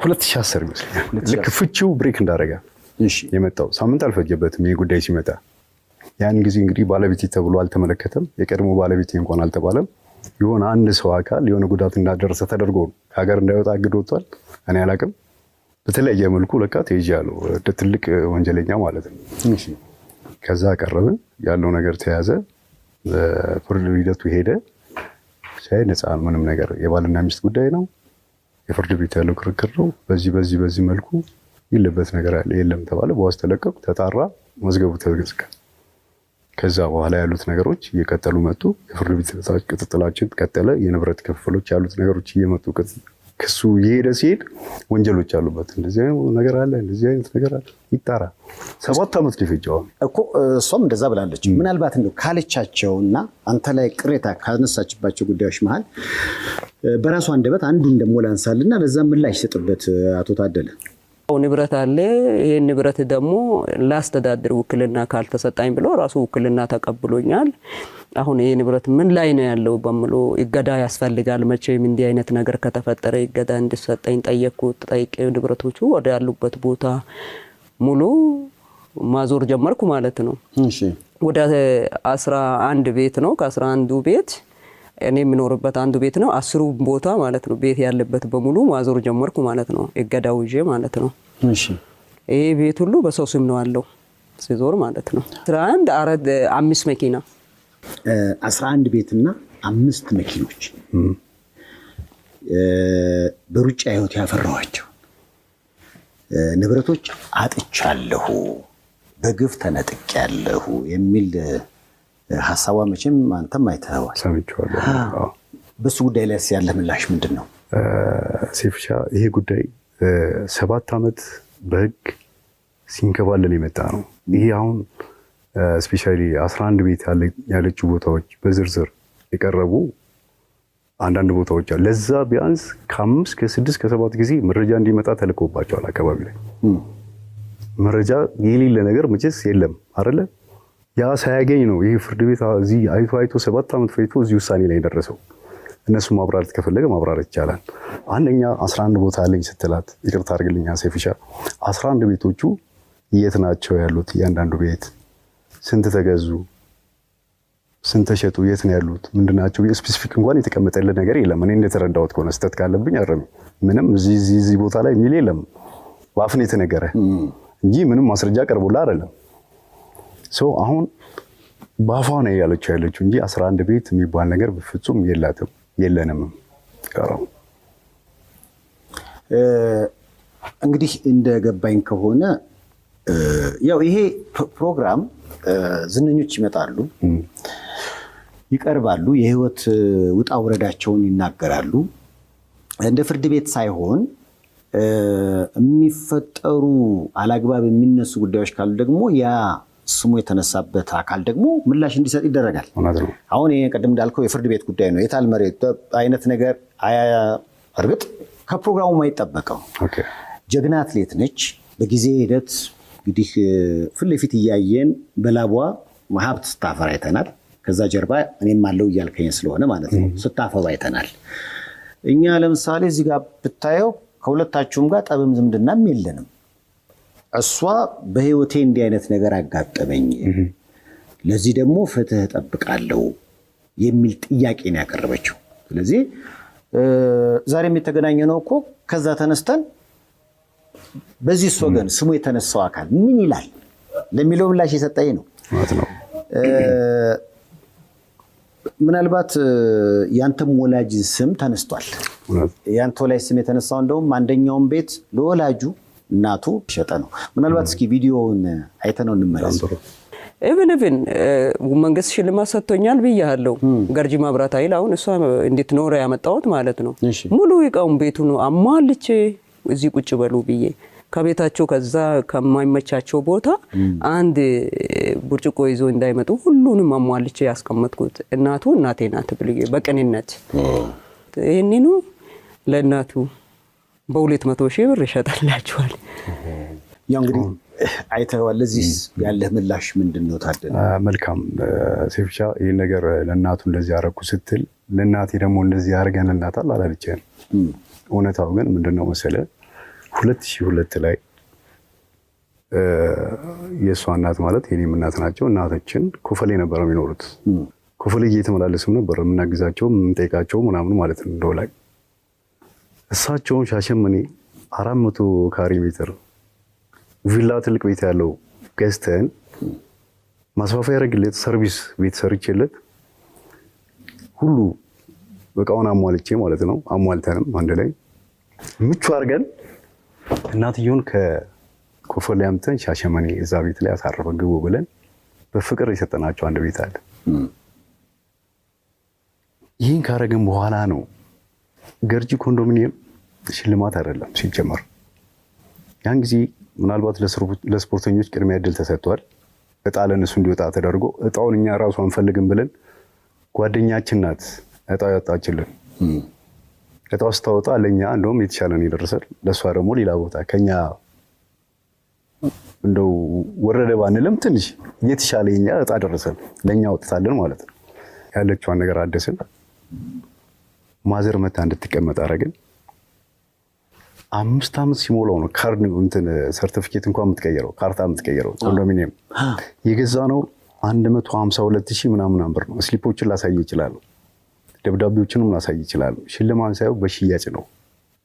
2010 ይመስለኛል። ልክ ፍቺው ብሬክ እንዳደረገ የመጣው ሳምንት አልፈጀበትም ይሄ ጉዳይ ሲመጣ። ያን ጊዜ እንግዲህ ባለቤቴ ተብሎ አልተመለከተም። የቀድሞ ባለቤቴ እንኳን አልተባለም። የሆነ አንድ ሰው አካል የሆነ ጉዳት እንዳደረሰ ተደርጎ ከሀገር እንዳይወጣ አግድ ወጥቷል። እኔ አላውቅም። በተለያየ መልኩ ለካ ተይዣለሁ። እንደ ትልቅ ወንጀለኛ ማለት ነው። ከዛ ቀረብን። ያለው ነገር ተያዘ። ፍርድ ሂደቱ ሄደ። ሳይ ነፃ ምንም ነገር የባልና ሚስት ጉዳይ ነው። የፍርድ ቤት ያለው ክርክር ነው። በዚህ መልኩ ይለበት ነገር አለ የለም ተባለ። በዋስ ተለቀቁ። ተጣራ። መዝገቡ ተዘጋ። ከዛ በኋላ ያሉት ነገሮች እየቀጠሉ መጡ። የፍርድ ቤት ክትትላችን ቀጠለ። የንብረት ክፍሎች ያሉት ነገሮች እየመጡ ክሱ እየሄደ ሲሄድ ወንጀሎች አሉበት። እንደዚህ አይነት ነገር አለ፣ እንደዚህ አይነት ነገር አለ ይጣራ። 7 ዓመት ሊፈጀው እኮ እሷም እንደዛ ብላለች። ምናልባት እንደው ካለቻቸውና አንተ ላይ ቅሬታ ካነሳችባቸው ጉዳዮች መሀል በራሷ አንደበት አንዱን ደግሞ ላንሳልና ለዛ ምላሽ ሰጥበት አቶ ታደለ። ንብረት አለ። ይሄን ንብረት ደግሞ ላስተዳድር ውክልና ካልተሰጣኝ ብሎ ራሱ ውክልና ተቀብሎኛል። አሁን ይሄ ንብረት ምን ላይ ነው ያለው በሚሉ ይገዳ ያስፈልጋል። መቼም እንዲህ አይነት ነገር ከተፈጠረ ይገዳ እንዲሰጠኝ ጠየቅኩት። ጠይቄ ንብረቶቹ ወደ ያሉበት ቦታ ሙሉ ማዞር ጀመርኩ ማለት ነው። እሺ ወደ 11 ቤት ነው። ከ11ዱ ቤት እኔ የምኖርበት አንዱ ቤት ነው። 10ሩ ቦታ ማለት ነው ቤት ያለበት በሙሉ ማዞር ጀመርኩ ማለት ነው። እገዳው ይዤ ማለት ነው። እሺ ይሄ ቤት ሁሉ በሰው ስም ነው ያለው ሲዞር ማለት ነው። 11 5 መኪና 11 ቤትና 5 መኪኖች በሩጫ ህይወት ያፈራኋቸው ንብረቶች አጥቻለሁ፣ በግፍ ተነጥቄያለሁ የሚል ሀሳቧ መቼም አንተም አይተኸዋል። ሰምቼዋለሁ። በሱ ጉዳይ ላይ ያለ ምላሽ ምንድን ነው? ሴፍሻ ይሄ ጉዳይ 7 ዓመት በህግ ሲንከባለል የመጣ ነው። ይሄ አሁን ስፔሻሊ 11 ቤት ያለችው ቦታዎች በዝርዝር የቀረቡ አንዳንድ ቦታዎች አሉ። ለዛ ቢያንስ ከ5 ከ6 ከ7 ጊዜ መረጃ እንዲመጣ ተልኮባቸዋል። አካባቢ ላይ መረጃ የሌለ ነገር መቼስ የለም አይደለ? ያ ሳያገኝ ነው ይህ ፍርድ ቤት እዚህ አይቶ 7 ዓመት ፈይቶ እዚህ ውሳኔ ላይ ደረሰው። እነሱ ማብራራት ከፈለገ ማብራራት ይቻላል። አንደኛ 11 ቦታ አለኝ ስትላት፣ ይቅርታ አድርግልኛ ሴፍሻ፣ 11 ቤቶቹ የት ናቸው ያሉት? እያንዳንዱ ቤት ስንት ተገዙ፣ ስንት ተሸጡ፣ የት ነው ያሉት፣ ምንድናቸው? ስፔሲፊክ እንኳን የተቀመጠልህ ነገር የለም። እኔ እንደተረዳሁት ከሆነ ስህተት ካለብኝ አረም። ምንም እዚህ ቦታ ላይ የሚል የለም። በአፍ ነው የተነገረ እንጂ ምንም ማስረጃ ቀርቦልህ አይደለም። ሰው አሁን በአፏ ነው ያለችው እንጂ 11 ቤት የሚባል ነገር በፍጹም የላትም የለንም። እንግዲህ እንደገባኝ ከሆነ ያው ይሄ ፕሮግራም ዝነኞች ይመጣሉ፣ ይቀርባሉ፣ የህይወት ውጣ ውረዳቸውን ይናገራሉ። እንደ ፍርድ ቤት ሳይሆን የሚፈጠሩ አላግባብ የሚነሱ ጉዳዮች ካሉ ደግሞ ያ ስሙ የተነሳበት አካል ደግሞ ምላሽ እንዲሰጥ ይደረጋል። አሁን ይሄ ቅድም እንዳልከው የፍርድ ቤት ጉዳይ ነው። የታል መሬት አይነት ነገር እርግጥ ከፕሮግራሙ የማይጠበቀው ጀግና አትሌት ነች። በጊዜ ሂደት እንግዲህ ፊት ለፊት እያየን በላቧ ሀብት ስታፈራ አይተናል። ከዛ ጀርባ እኔም አለው እያልከኝ ስለሆነ ማለት ነው ስታፈባ አይተናል። እኛ ለምሳሌ እዚህ ጋር ብታየው ከሁለታችሁም ጋር ጠብም ዝምድናም የለንም። እሷ በህይወቴ እንዲህ አይነት ነገር አጋጠመኝ፣ ለዚህ ደግሞ ፍትህ እጠብቃለሁ የሚል ጥያቄ ነው ያቀረበችው። ስለዚህ ዛሬም የተገናኘ ነው እኮ ከዛ ተነስተን በዚህ ወገን ስሙ የተነሳው አካል ምን ይላል ለሚለው ምላሽ የሰጠኝ ነው። ምናልባት ያንተም ወላጅ ስም ተነስቷል። ያንተ ወላጅ ስም የተነሳው እንደውም አንደኛውን ቤት ለወላጁ እናቱ ሸጠ ነው። ምናልባት እስኪ ቪዲዮውን አይተነው እንመለስ። ኢቭን መንግስት ሽልማት ሰጥቶኛል ብያለሁ። ገርጂ መብራት ኃይል አሁን እሷ እንዴት ኖረ ያመጣሁት ማለት ነው። ሙሉ ይቃውን ቤቱ ነው አሟልቼ እዚህ ቁጭ በሉ ብዬ ከቤታቸው ከዛ ከማይመቻቸው ቦታ አንድ ብርጭቆ ይዞ እንዳይመጡ ሁሉንም አሟልቼ ያስቀመጥኩት እናቱ እናቴ ናት ብዬ በቅንነት ይሄንኑ ለእናቱ በ200,000 ብር ይሸጣላችኋል። ያው እንግዲህ አይተዋል። ለዚህ ያለህ ምላሽ ምንድነው ታደለ? መልካም ሴፍሻ ይሄን ነገር ለእናቱ እንደዚህ ያረኩ ስትል ለእናቴ ደግሞ እንደዚህ ያርገንላታል አላለችም። እውነታው ግን ምንድነው መሰለ 2002 ላይ የእሷ እናት ማለት የኔም እናት ናቸው። እናቶችን ኮፈሌ ነበር የሚኖሩት። ኮፈሌ እየተመላለስም ነበር የምናግዛቸው የምንጠይቃቸው ምናምን ማለት ነው። እንደው ላይ እሳቸውን ሻሸመኔ 400 ካሬ ሜትር ቪላ ትልቅ ቤት ያለው ገዝተን ማስፋፋያ ያደረግለት ሰርቪስ ቤት ሰርቼለት ሁሉ በቃውን አሟልቼ ማለት ነው። አሟልተንም አንድ ላይ ምቹ አድርገን እናትየውን ከኮፈሌ አምጥተን ሻሸመኔ እዛ ቤት ላይ አሳረፈን ግቡ ብለን በፍቅር የሰጠናቸው አንድ ቤት አለ። ይህን ካረግን በኋላ ነው ገርጂ ኮንዶሚኒየም ሽልማት አይደለም ሲጀመር። ያን ጊዜ ምናልባት ለስፖርተኞች ቅድሚያ እድል ተሰጥቷል። እጣ ለነሱ እንዲወጣ ተደርጎ እጣውን እኛ ራሱ አንፈልግም ብለን ጓደኛችን ናት እጣው ያወጣችልን። እጣው ስታወጣ ለኛ እንደውም የተሻለ ነው የደረሰል። ለሷ ደግሞ ሌላ ቦታ ከኛ እንደው ወረደ ባንልም ትንሽ የተሻለ የኛ እጣ ደረሰል። ለኛ ወጥታለን ማለት ነው። ያለችዋን ነገር አደስን። ማዘር መታ እንድትቀመጥ አረግን። 5 ዓመት ሲሞላው ነው ካርድ እንትን ሰርቲፊኬት እንኳን የምትቀየረው ካርታ የምትቀየረው። ኮንዶሚኒየም የገዛ ነው 152,000 ምናምን ብር ነው። ስሊፖችን ላሳይ ይችላል፣ ደብዳቤዎችንም ላሳይ ይችላል። ሽልማት ሳይሆን በሽያጭ ነው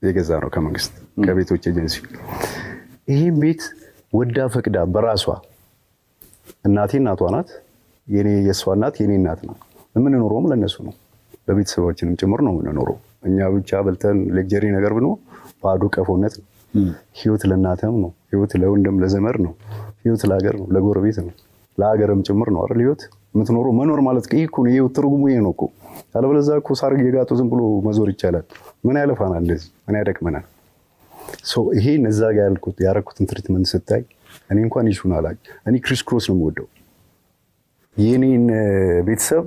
የገዛ ነው ከመንግስት ከቤቶች ኤጀንሲ። ይሄን ቤት ወዳ ፈቅዳ በራሷ እናቴ እናቷ ናት፣ የኔ የሷ እናት የኔ እናት ነው። የምንኖረውም ለነሱ ነው፣ ለቤተሰባችንም ጭምር ነው የምንኖረው። እኛ ብቻ በልተን ሌክጀሪ ነገር ብኖ ባዶ ቀፎነት ነው። ህይወት ለእናተም ነው፣ ህይወት ለወንድም ለዘመድ ነው፣ ህይወት ለሀገር ነው፣ ለጎረቤት ነው፣ ለሀገርም ጭምር ነው አይደል? ህይወት የምትኖረው መኖር ማለት ይሄ እኮ ነው። የህይወት ትርጉሙ ይሄ ነው እኮ። አለበለዚያ እኮ ሳር እየጋጡ ዝም ብሎ መዞር ይቻላል። ምን ያለፋናል? እንደዚህ ምን ያደክመናል? ይሄ እዛ ጋር ያረኩትን ትሪትመንት ስታይ እኔ እንኳን ይሹን አላቅ። እኔ ክሪስ ክሮስ ነው የምወደው። የኔን ቤተሰብ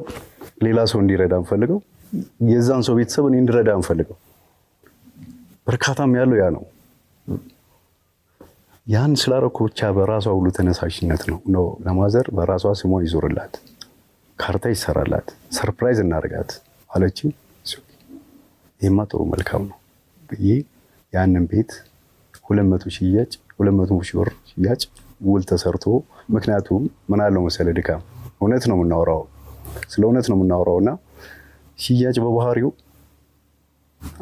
ሌላ ሰው እንዲረዳ እንፈልገው፣ የዛን ሰው ቤተሰብ እኔ እንዲረዳ እንፈልገው። በርካታም ያለው ያ ነው። ያን ስላረኩ ብቻ በራሷ ሁሉ ተነሳሽነት ነው ለማዘር በራሷ ስሟ ይዞርላት፣ ካርታ ይሰራላት፣ ሰርፕራይዝ እናደርጋት አለችኝ። ይሄማ ጥሩ መልካም ነው ብዬ ያንን ቤት 200 ሽያጭ 200,000 ብር ሽያጭ ውል ተሰርቶ። ምክንያቱም ምን አለው መሰለ ድካም እውነት ነው የምናወራው፣ ስለ እውነት ነው የምናወራውና ሽያጭ በባህሪው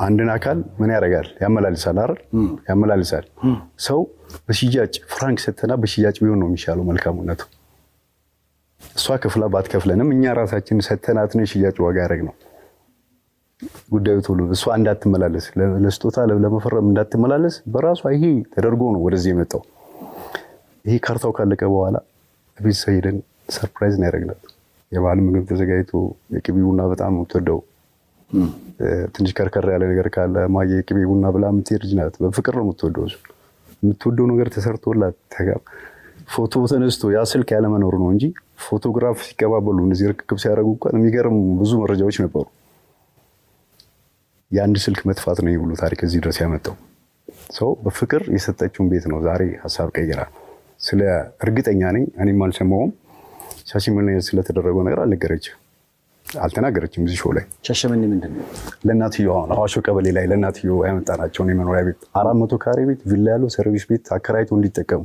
አንድን አካል ምን ያደርጋል? ያመላልሳል አይደል? ያመላልሳል። ሰው በሽያጭ ፍራንክ ሰተና በሽያጭ ቢሆን ነው የሚሻለው መልካምነቱ። እሷ ክፍላ ባትከፍለንም እኛ ራሳችን ሰተናት ነው ሽያጭ ዋጋ ያደረግነው። ጉዳዩ ቶሎ እሷ እንዳትመላለስ ለስጦታ ለመፈረም እንዳትመላለስ በራሷ ይሄ ተደርጎ ነው ወደዚህ የመጣው። ይሄ ካርታው ካለቀ በኋላ ቤተሰብ ሄደን ሰርፕራይዝ ነው ያደረግናት። የባህል ምግብ ተዘጋጅቶ የቅቤ ቡና በጣም የምትወደው ትንሽ ከርከር ያለ ነገር ካለ ማየ የቅቤ ቡና ብላ የምትሄድ ልጅ ናት። በፍቅር ነው የምትወደው። የምትወደው ነገር ተሰርቶላት ፎቶ ተነስቶ ያ ስልክ ያለመኖሩ ነው እንጂ ፎቶግራፍ ሲቀባበሉ እነዚህ ርክክብ ሲያደርጉ እንኳን የሚገርም ብዙ መረጃዎች ነበሩ። የአንድ ስልክ መጥፋት ነው የብሉ ታሪክ እዚህ ድረስ ያመጣው። ሰው በፍቅር የሰጠችውን ቤት ነው ዛሬ ሀሳብ ቀይራ። ስለ እርግጠኛ ነኝ እኔም አልሰማሁም። ሻሸመኔ ስለተደረገው ነገር አልተናገረችም እዚህ ሾው ላይ። ሻሸመኔ ምንድን ነው? ለእናትየው አሁን አዋሾ ቀበሌ ላይ ለእናትየው ያመጣናቸውን የመኖሪያ ቤት 400 ካሬ ቤት ቪላ ያለው ሰርቪስ ቤት አከራይቶ እንዲጠቀሙ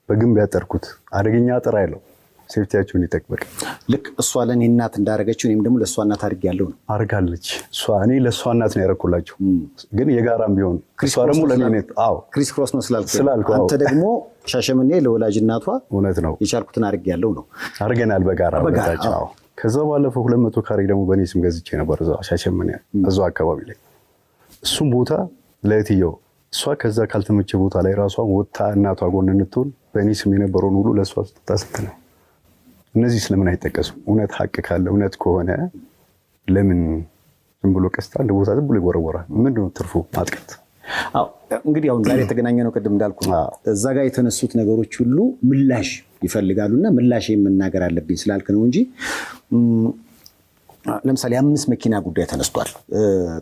በግንብ ያጠርኩት አደገኛ አጥር ያለው ሴፍቲያቸው እንዲጠበቅ ልክ እሷ ለእኔ እናት እንዳደረገችው እኔም ደግሞ ለእሷ እናት አድርጌያለሁ ነው አድርጋለች። እኔ ለእሷ እናት ነው ያደረኩላቸው፣ ግን የጋራም ቢሆን እሷ ደግሞ ለእኔ ክሪስ ክሮስ ነው ስላልኩ አንተ ደግሞ ሻሸመኔ ለወላጅ እናቷ እውነት ነው የቻልኩትን አድርጌያለሁ ነው። አድርገናል በጋራ በታቸው። ከዛ ባለፈው 200 ካሬ ደግሞ በእኔ ስም ገዝቼ ነበር እዛ ሻሸመኔ እዛው አካባቢ ላይ። እሱም ቦታ ለእህትየው እሷ ከዛ ካልተመቸ ቦታ ላይ ራሷን ወጥታ እናቷ ጎን እንድትሆን በእኔ ስም የነበረውን ሁሉ ለእሷ ስታሰጥ ነው። እነዚህ ስለምን አይጠቀሱም? እውነት ሀቅ ካለ እውነት ከሆነ ለምን ዝም ብሎ ቀስታ አንድ ቦታ ዝም ብሎ ይወረወራል? ምንድነው ትርፉ? ማጥቀት። እንግዲህ አሁን ዛሬ የተገናኘ ነው። ቅድም እንዳልኩ እዛ ጋር የተነሱት ነገሮች ሁሉ ምላሽ ይፈልጋሉና ምላሽ መናገር አለብኝ ስላልክ ነው እንጂ ለምሳሌ 5 መኪና ጉዳይ ተነስቷል።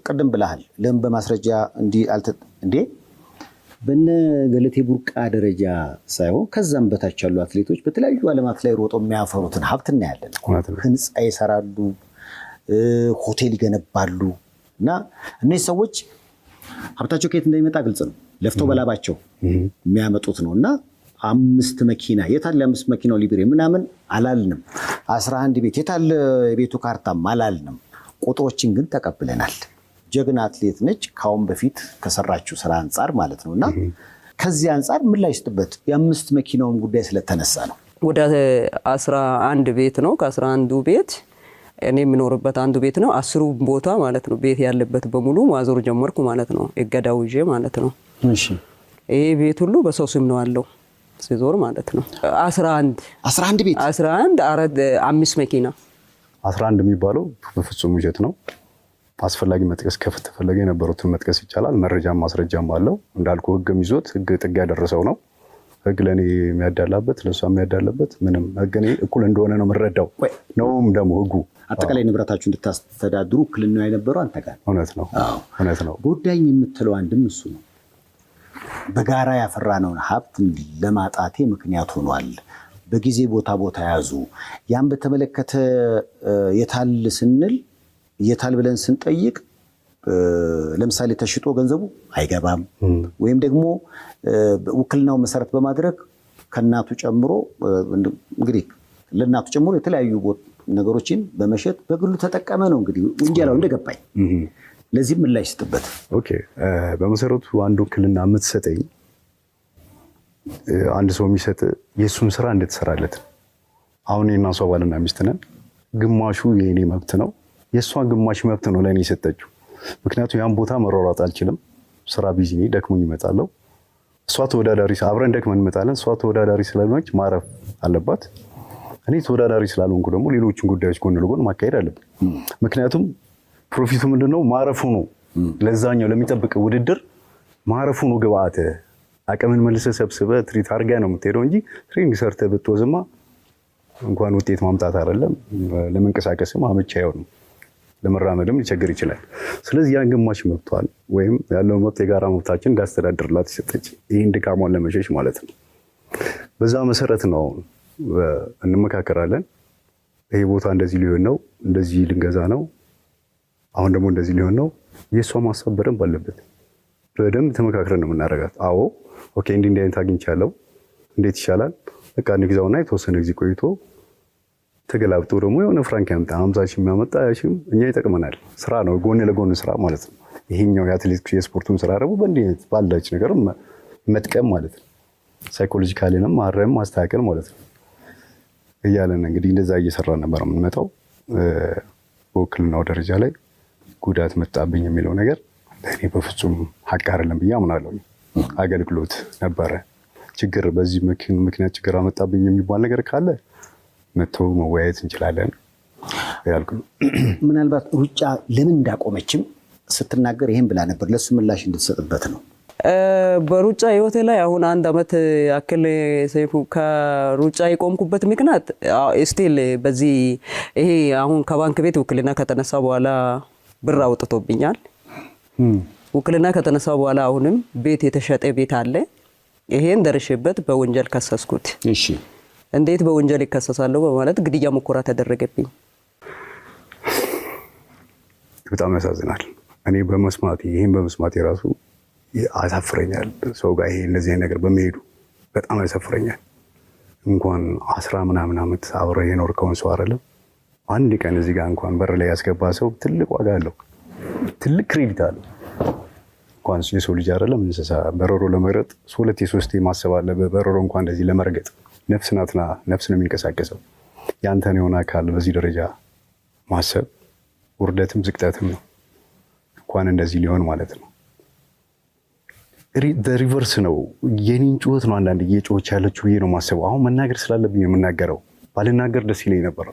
ቅድም ብለሃል። ለምን በማስረጃ እንዴ በነ ገለቴ ቡርቃ ደረጃ ሳይሆን ከዛም በታች ያሉ አትሌቶች በተለያዩ ዓለማት ላይ ሮጠው የሚያፈሩትን ሀብት እናያለን። ህንፃ ይሰራሉ፣ ሆቴል ይገነባሉ። እና እነዚህ ሰዎች ሀብታቸው ከየት እንደሚመጣ ግልጽ ነው። ለፍተው በላባቸው የሚያመጡት ነው። እና 5 መኪና የታለ? 5 መኪናው ሊብሬ ምናምን አላልንም። 11 ቤት የታለ? የቤቱ ካርታም አላልንም። ቁጥሮችን ግን ተቀብለናል። ጀግና አትሌት ነች፣ ካሁን በፊት ከሰራችው ስራ አንጻር ማለት ነው። እና ከዚህ አንጻር ምን ላይ ስጥበት የ5 መኪናውን ጉዳይ ስለተነሳ ነው። ወደ 11 ቤት ነው። ከ11ዱ ቤት እኔ የምኖርበት አንዱ ቤት ነው። 10 ቦታ ማለት ነው ቤት ያለበት በሙሉ ማዞር ጀመርኩ ማለት ነው። እገዳው ይዤ ማለት ነው። እሺ ይሄ ቤት ሁሉ በሰው ስም ነው ያለው ሲዞር ማለት ነው። 11 ቤት 5 መኪና 11 የሚባለው በፍጹም ውሸት ነው። አስፈላጊ መጥቀስ ከተፈለገ የነበሩትን መጥቀስ ይቻላል። መረጃም ማስረጃም አለው። እንዳልኩ ህግም ይዞት ህግ ጥግ ያደረሰው ነው። ህግ ለእኔ የሚያዳላበት ለእሷ የሚያዳላበት ምንም ህግ እኔ እኩል እንደሆነ ነው የምረዳው። ነውም ደግሞ ህጉ አጠቃላይ ንብረታችሁ እንድታስተዳድሩ እኩልና የነበረው አንተ ጋር እውነት ነው። ጎዳኝ የምትለው አንድም እሱ ነው። በጋራ ያፈራነውን ሀብት ለማጣቴ ምክንያት ሆኗል። በጊዜ ቦታ ያዙ። ያን በተመለከተ የታል ስንል የታል ብለን ስንጠይቅ ለምሳሌ ተሽጦ ገንዘቡ አይገባም፣ ወይም ደግሞ ውክልናው መሰረት በማድረግ ከእናቱ ጨምሮ እንግዲህ ለእናቱ ጨምሮ የተለያዩ ነገሮችን በመሸጥ በግሉ ተጠቀመ ነው እንግዲህ ውንጀላው እንደገባኝ። ለዚህ ምን ላይ ስጥበት? ኦኬ በመሰረቱ አንድ ውክልና የምትሰጠኝ አንድ ሰው የሚሰጥ የእሱን ስራ እንድትሰራለት። አሁን የእና እሷ ባልና ሚስት ነን። ግማሹ የእኔ መብት ነው፣ የእሷን ግማሽ መብት ነው ለእኔ የሰጠችው። ምክንያቱም ያን ቦታ መሯሯጥ አልችልም። ስራ ቢዚ ነኝ፣ ደክሞኝ እመጣለሁ። እሷ ተወዳዳሪ አብረን ደክመን እንመጣለን። እሷ ተወዳዳሪ ስለሆነች ማረፍ አለባት። እኔ ተወዳዳሪ ስላልሆንኩ ደግሞ ሌሎችን ጉዳዮች ጎን ለጎን ማካሄድ አለብን። ምክንያቱም ፕሮፊቱ ምንድነው? ማረፉ ነው። ለዛኛው ለሚጠብቅ ውድድር ማረፉ ነው ግብአት። አቅምን መልሰህ ሰብስበህ ትሪት አድርገህ ነው የምትሄደው እንጂ ትሬኒንግ ሰርተህ ብትወዝማ እንኳን ውጤት ማምጣት አይደለም ለመንቀሳቀስም አመቺ አይሆንም፣ ለመራመድም ሊቸግር ይችላል። ስለዚህ ያን ግማሽ መብቷል ወይም ያለው መብት የጋራ መብታችን እንዳስተዳድርላት ሰጠች። ይህን ድካሟን ለመሸሽ ማለት ነው። በዛ መሰረት ነው እንመካከራለን። ይሄ ቦታ እንደዚህ ሊሆን ነው፣ እንደዚህ ልንገዛ ነው፣ አሁን ደግሞ እንደዚህ ሊሆን ነው። የእሷ ማሰብ በደንብ አለበት። በደንብ ተመካክረን ነው የምናደርጋት። አዎ ኦኬ፣ እንዲህ አይነት አግኝቻለሁ፣ እንዴት ይሻላል? በቃ እንግዛውና የተወሰነ ጊዜ ቆይቶ ተገላብጦ ደግሞ የሆነ ፍራንክ ያምጣ 50 ሺህ የሚያመጣ ያሽም እኛ ይጠቅመናል። ስራ ነው፣ ጎን ለጎን ስራ ማለት ነው። ይሄኛው የአትሌቲክስ የስፖርቱን ስራ ደግሞ በእንዲህ አይነት ባላች ነገር መጥቀም ማለት ነው። ሳይኮሎጂካሊንም ማረም ማስተካከል ማለት ነው። እያለን እንግዲህ እንደዛ እየሰራን ነበር የምንመጣው። በውክልናው ደረጃ ላይ ጉዳት መጣብኝ የሚለው ነገር ለእኔ በፍጹም ሀቅ አይደለም ብዬ አምናለሁ። አገልግሎት ነበረ። ችግር በዚህ ምክንያት ችግር አመጣብኝ የሚባል ነገር ካለ መተው መወያየት እንችላለን ያልኩ። ምናልባት ሩጫ ለምን እንዳቆመችም ስትናገር ይሄን ብላ ነበር። ለሱ ምላሽ እንድትሰጥበት ነው። በሩጫ ህይወቴ ላይ አሁን 1 ዓመት ያክል ሰይፉ ከሩጫ የቆምኩበት ምክንያት ስቲል በዚህ ይሄ አሁን ከባንክ ቤት ውክልና ከተነሳ በኋላ ብር አውጥቶብኛል። ውክልና ከተነሳ በኋላ አሁንም ቤት የተሸጠ ቤት አለ። ይሄን ደርሼበት በወንጀል ከሰስኩት። እሺ እንዴት በወንጀል ይከሰሳለሁ በማለት ግድያ ሙከራ ተደረገብኝ። በጣም ያሳዝናል። እኔ ይሄን በመስማት የራሱ አሳፍረኛል። ሰው ጋር ይሄ እንደዚህ ነገር በመሄዱ በጣም ያሳፍረኛል። እንኳን 10 ምናምን ዓመት አብረህ የኖርከውን ሰው አይደለም አንድ ቀን እዚህ ጋር እንኳን በር ላይ ያስገባ ሰው ትልቅ ዋጋ አለው፣ ትልቅ ክሬዲት አለው። እንኳን የሰው ልጅ አይደለም እንስሳ በረሮ ለመረጥ 2-3 ማሰብ አለበት። በረሮ እንኳን እንደዚህ ለመርገጥ ነፍስ ናትና ነፍስ ነው የሚንቀሳቀሰው። ያንተን የሆነ አካል በዚህ ደረጃ ማሰብ ውርደትም ዝቅጠትም ነው። እንኳን እንደዚህ ሊሆን ማለት ነው። ሪቨርስ ነው። የኔን ጩኸት ነው አንዳንድ እየጮኸች ያለችው ብዬ ነው ማሰበው። አሁን መናገር ስላለብኝ የምናገረው፣ ባልናገር ደስ ይለኝ ነበር።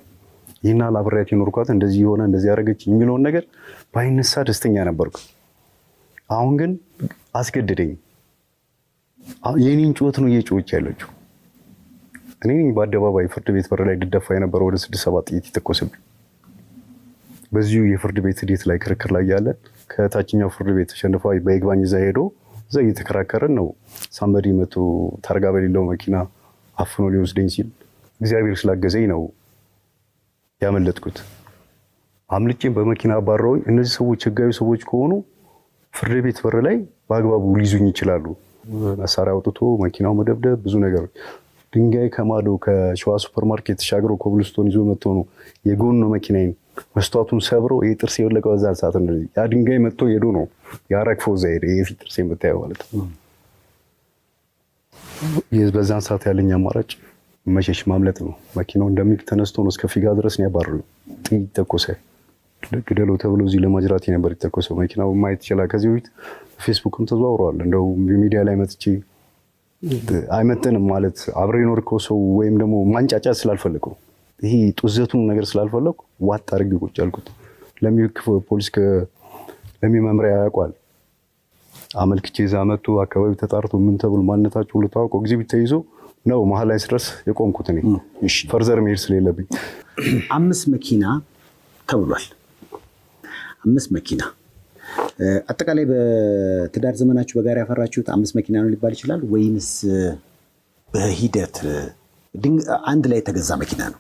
ይህና ላብሬያት የኖርኳት እንደዚህ የሆነ እንደዚህ ያደረገች የሚለውን ነገር ባይነሳ ደስተኛ ነበርኩ። አሁን ግን አስገድደኝ። የኔን ጩኸት ነው እየጮኸች ያለችው። እኔ በአደባባይ ፍርድ ቤት በር ላይ ድደፋ የነበረው ወደ 6-7 ጥይት ይተኮስብኝ። በዚሁ የፍርድ ቤት ሂደት ላይ ክርክር ላይ ያለ ከታችኛው ፍርድ ቤት ተሸንፏ በይግባኝ እዛ ሄዶ እዛ እየተከራከረን ነው። ሳምበዲ መቶ ታርጋ በሌለው መኪና አፍኖ ሊወስደኝ ሲል እግዚአብሔር ስላገዘኝ ነው ያመለጥኩት። አምልጬን በመኪና አባረውኝ። እነዚህ ሰዎች ህጋዊ ሰዎች ከሆኑ ፍርድ ቤት በር ላይ በአግባቡ ሊይዙኝ ይችላሉ። መሳሪያ አውጥቶ መኪናው መደብደብ፣ ብዙ ነገሮች። ድንጋይ ከማዶ ከሸዋ ሱፐርማርኬት ተሻግሮ ኮብልስቶን ይዞ መጥቶ ነው የጎን መኪናዬን መስታወቱን ሰብሮ ይሄ ጥርስ የወለቀው በዛን ሰዓት ነው። ያ ድንጋይ መጥቶ ሄዶ ነው ያረግፈው እዛ ሄደ። የፊት ጥርስ የምታየው ማለት ነው። በዛን ሰዓት ያለኝ አማራጭ መሸሽ ማምለጥ ነው። መኪናው እንደሚል ተነስቶ ነው እስከ ፊጋ ድረስ ነው ያባረሩኝ። ጥይት ተኮሰ። ግደለው ተብሎ እዚህ ለማጅራቴ ነበር የተኮሰው። መኪናው ማየት ይችላል። ከዚህ በፊት ፌስቡክም ተዘዋውረዋል። እንደው ሚዲያ ላይ መጥቼ አይመጥንም ማለት አብሬ የኖርከው ሰው ወይም ደግሞ ማንጫጫ ስላልፈለገው ይሄ ጡዘቱን ነገር ስላልፈለኩ ዋጥ አድርጌ ቁጭ አልኩት። ፖሊስ ለሚመምሪያ ያውቋል። አመልክቼ እዛ መጥቶ አካባቢ ተጣርቶ ምን ተብሎ ማንነታቸው ሁሉ ታውቆ ጊዜ ቢተይዞ ነው መሀል ላይ ስድረስ የቆምኩት እኔ ፈርዘር መሄድ ስለሌለብኝ። 5 መኪና ተብሏል። 5 መኪና አጠቃላይ በትዳር ዘመናችሁ በጋራ ያፈራችሁት 5 መኪና ነው ሊባል ይችላል ወይንስ በሂደት አንድ ላይ የተገዛ መኪና ነው?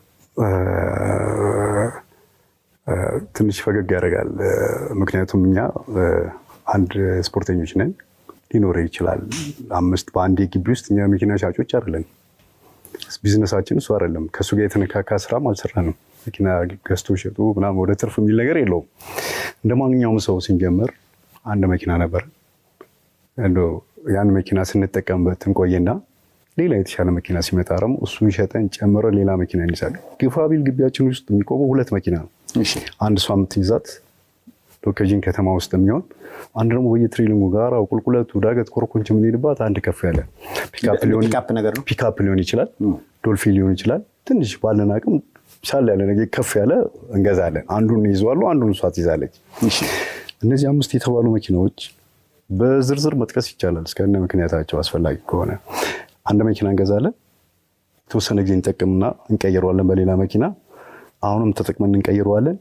ትንሽ ፈገግ ያደርጋል። ምክንያቱም እኛ አንድ ስፖርተኞች ነን። ሊኖረ ይችላል 5 በአንድ ግቢ ውስጥ እኛ መኪና ሻጮች አይደለን። ቢዝነሳችን እሱ አይደለም። ከእሱ ጋር የተነካካ ስራም አልሰራንም። መኪና ገዝቶ ሸጡ ምናምን ወደ ትርፍ የሚል ነገር የለውም። እንደ ማንኛውም ሰው ስንጀምር አንድ መኪና ነበር። ያን መኪና ስንጠቀምበት እንቆየና ሌላ የተሻለ መኪና ሲመጣ ደግሞ እሱን ሸጠን ጨምረን ሌላ መኪና እንይዛለን። ግፋ ቢል ግቢያችን ውስጥ የሚቆመው 2 መኪና ነው። አንድ እሷ የምትይዛት ሎኬሽን ከተማ ውስጥ የሚሆን፣ አንድ ደግሞ በየትሬሊንጉ ጋር ቁልቁለቱ ዳገት ኮርኮንች የምንሄድባት አንድ ከፍ ያለ ፒካፕ ሊሆን ይችላል፣ ዶልፊን ሊሆን ይችላል። ትንሽ ባለን አቅም ሻል ያለ ነገር ከፍ ያለ እንገዛለን። አንዱን ይዘዋሉ፣ አንዱን እሷ ትይዛለች። እነዚህ 5 የተባሉ መኪናዎች በዝርዝር መጥቀስ ይቻላል እስከነ ምክንያታቸው አስፈላጊ ከሆነ። አንድ መኪና እንገዛለን፣ የተወሰነ ጊዜ እንጠቅምና እንቀይረዋለን በሌላ መኪና፣ አሁንም ተጠቅመን እንቀይረዋለን።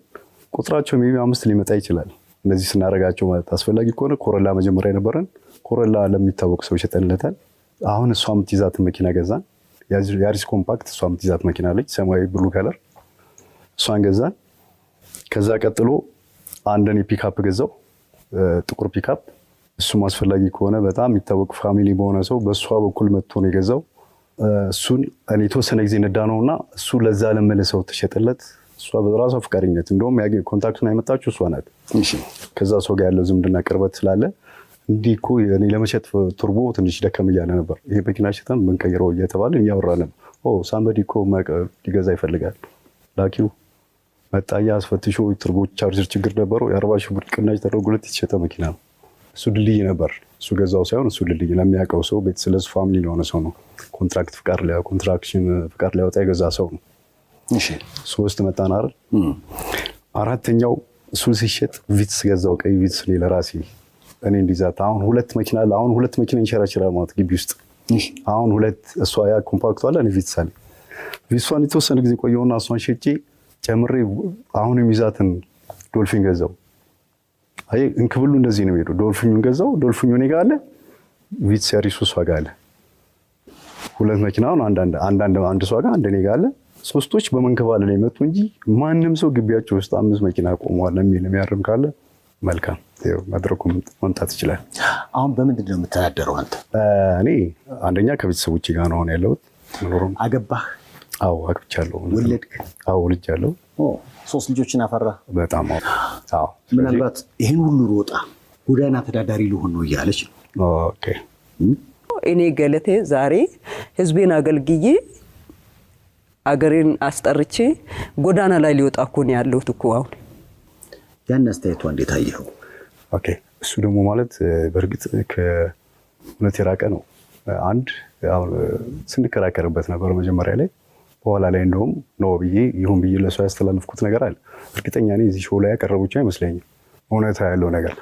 ቁጥራቸው ሜቢ 5 ሊመጣ ይችላል። እነዚህ ስናደርጋቸው ማለት አስፈላጊ ከሆነ ኮረላ መጀመሪያ የነበረን ኮረላ ለሚታወቅ ሰው ሸጠንለታል። አሁን እሷ የምትይዛትን መኪና ገዛን። ያሪስ ኮምፓክት እሷ የምትይዛት መኪና አለች፣ ሰማያዊ ብሉ ከለር፣ እሷን ገዛን። ከዛ ቀጥሎ አንድን ፒካፕ ገዛው፣ ጥቁር ፒካፕ። እሱም አስፈላጊ ከሆነ በጣም የሚታወቅ ፋሚሊ በሆነ ሰው በእሷ በኩል መጥቶ ነው የገዛው። እሱን እኔ የተወሰነ ጊዜ ነዳ ነውና እሱ ለዛ ለመለሰው ተሸጠለት። እሷ በራሷ ፈቃደኝነት እንደውም ኮንታክቱን አይመጣችሁ እሷ ናት። ከዛ ሰው ጋር ያለው ዝምድና ቅርበት ስላለ እንዲህ እኮ እኔ ለመሸጥ ቱርቦ ትንሽ ደከም እያለ ነበር። ይሄ መኪና ሸጠን ብንቀይረው እየተባልን እያወራለን። ሳምበዲ እኮ ሊገዛ ይፈልጋል። ላኪው መጣያ አስፈትሾ ትርቦ ቻርጀር ችግር ነበረው። የ40 ሺህ ብር ቅናሽ ተደርጎለት የተሸጠ መኪና ነው። እሱ ድልድይ ነበር። እሱ ገዛው ሳይሆን እሱ ድልድይ ለሚያውቀው ሰው ቤት ስለሱ ፋሚሊ ለሆነ ሰው ነው። ኮንትራክሽን ፍቃድ ሊያወጣ የገዛ ሰው ነው። እሺ 3 መጣን አይደል? አራተኛው እሱ ሲሸጥ ቪትስ ገዛው። ቀይ ቪትስ እኔ ለራሴ እኔ እንዲዛታ አሁን 2 መኪና አለ። አሁን 2 መኪና ይንሸራሸራል ማለት ግቢ ውስጥ አሁን 2 እሷ ያ ኮምፓክት አለ። እኔ ቪትስ አለ። ቪትሷን የተወሰነ ጊዜ ቆየውና እሷን ሸጬ ጨምሬ አሁን የሚዛትን ዶልፊን ገዛው። አይ እንክብሉ እንደዚህ ነው የሚሄደው። ዶልፊኑን ገዛው። ዶልፊኑ እኔ ጋር አለ። ቪትስ ያሪሱ እሷ ጋር አለ። 2 መኪና አሁን አንድ እሷ ጋር አንድ እኔ ጋር አለ። 3ቶች በመንከባለል ላይ መጡ እንጂ ማንም ሰው ግቢያቸው ውስጥ 5 መኪና ቆመዋል የሚል የሚያርም ካለ መልካም መድረኩ መምጣት ይችላል። አሁን በምንድን ነው የምተዳደረው አንተ? እኔ አንደኛ ከቤተሰቦቼ ጋር ነው አሁን ያለሁት። አገባህ? አዎ አግብቻለሁ። ወለድክ? አዎ ወልጃለሁ። 3 ልጆችን አፈራ? በጣም አዎ። ምናልባት ይህን ሁሉ ሮጣ ጎዳና ተዳዳሪ ልሆን ነው እያለች ነው። ኦኬ እኔ ገለቴ ዛሬ ህዝቤን አገልግዬ አገሬን አስጠርቼ ጎዳና ላይ ሊወጣ እኮ ነው ያለሁት እኮ አሁን። ያን አስተያየቷ እንዴት አየኸው? ኦኬ እሱ ደግሞ ማለት በእርግጥ ከእውነት የራቀ ነው። አንድ ስንከራከርበት ነበር መጀመሪያ ላይ። በኋላ ላይ እንደውም ነው ብዬ ይሁን ብዬ ለሰው ያስተላልፍኩት ነገር አለ። እርግጠኛ ነኝ እዚህ ሾው ላይ ያቀረቡት አይመስለኝም። እውነታ ያለው ነገር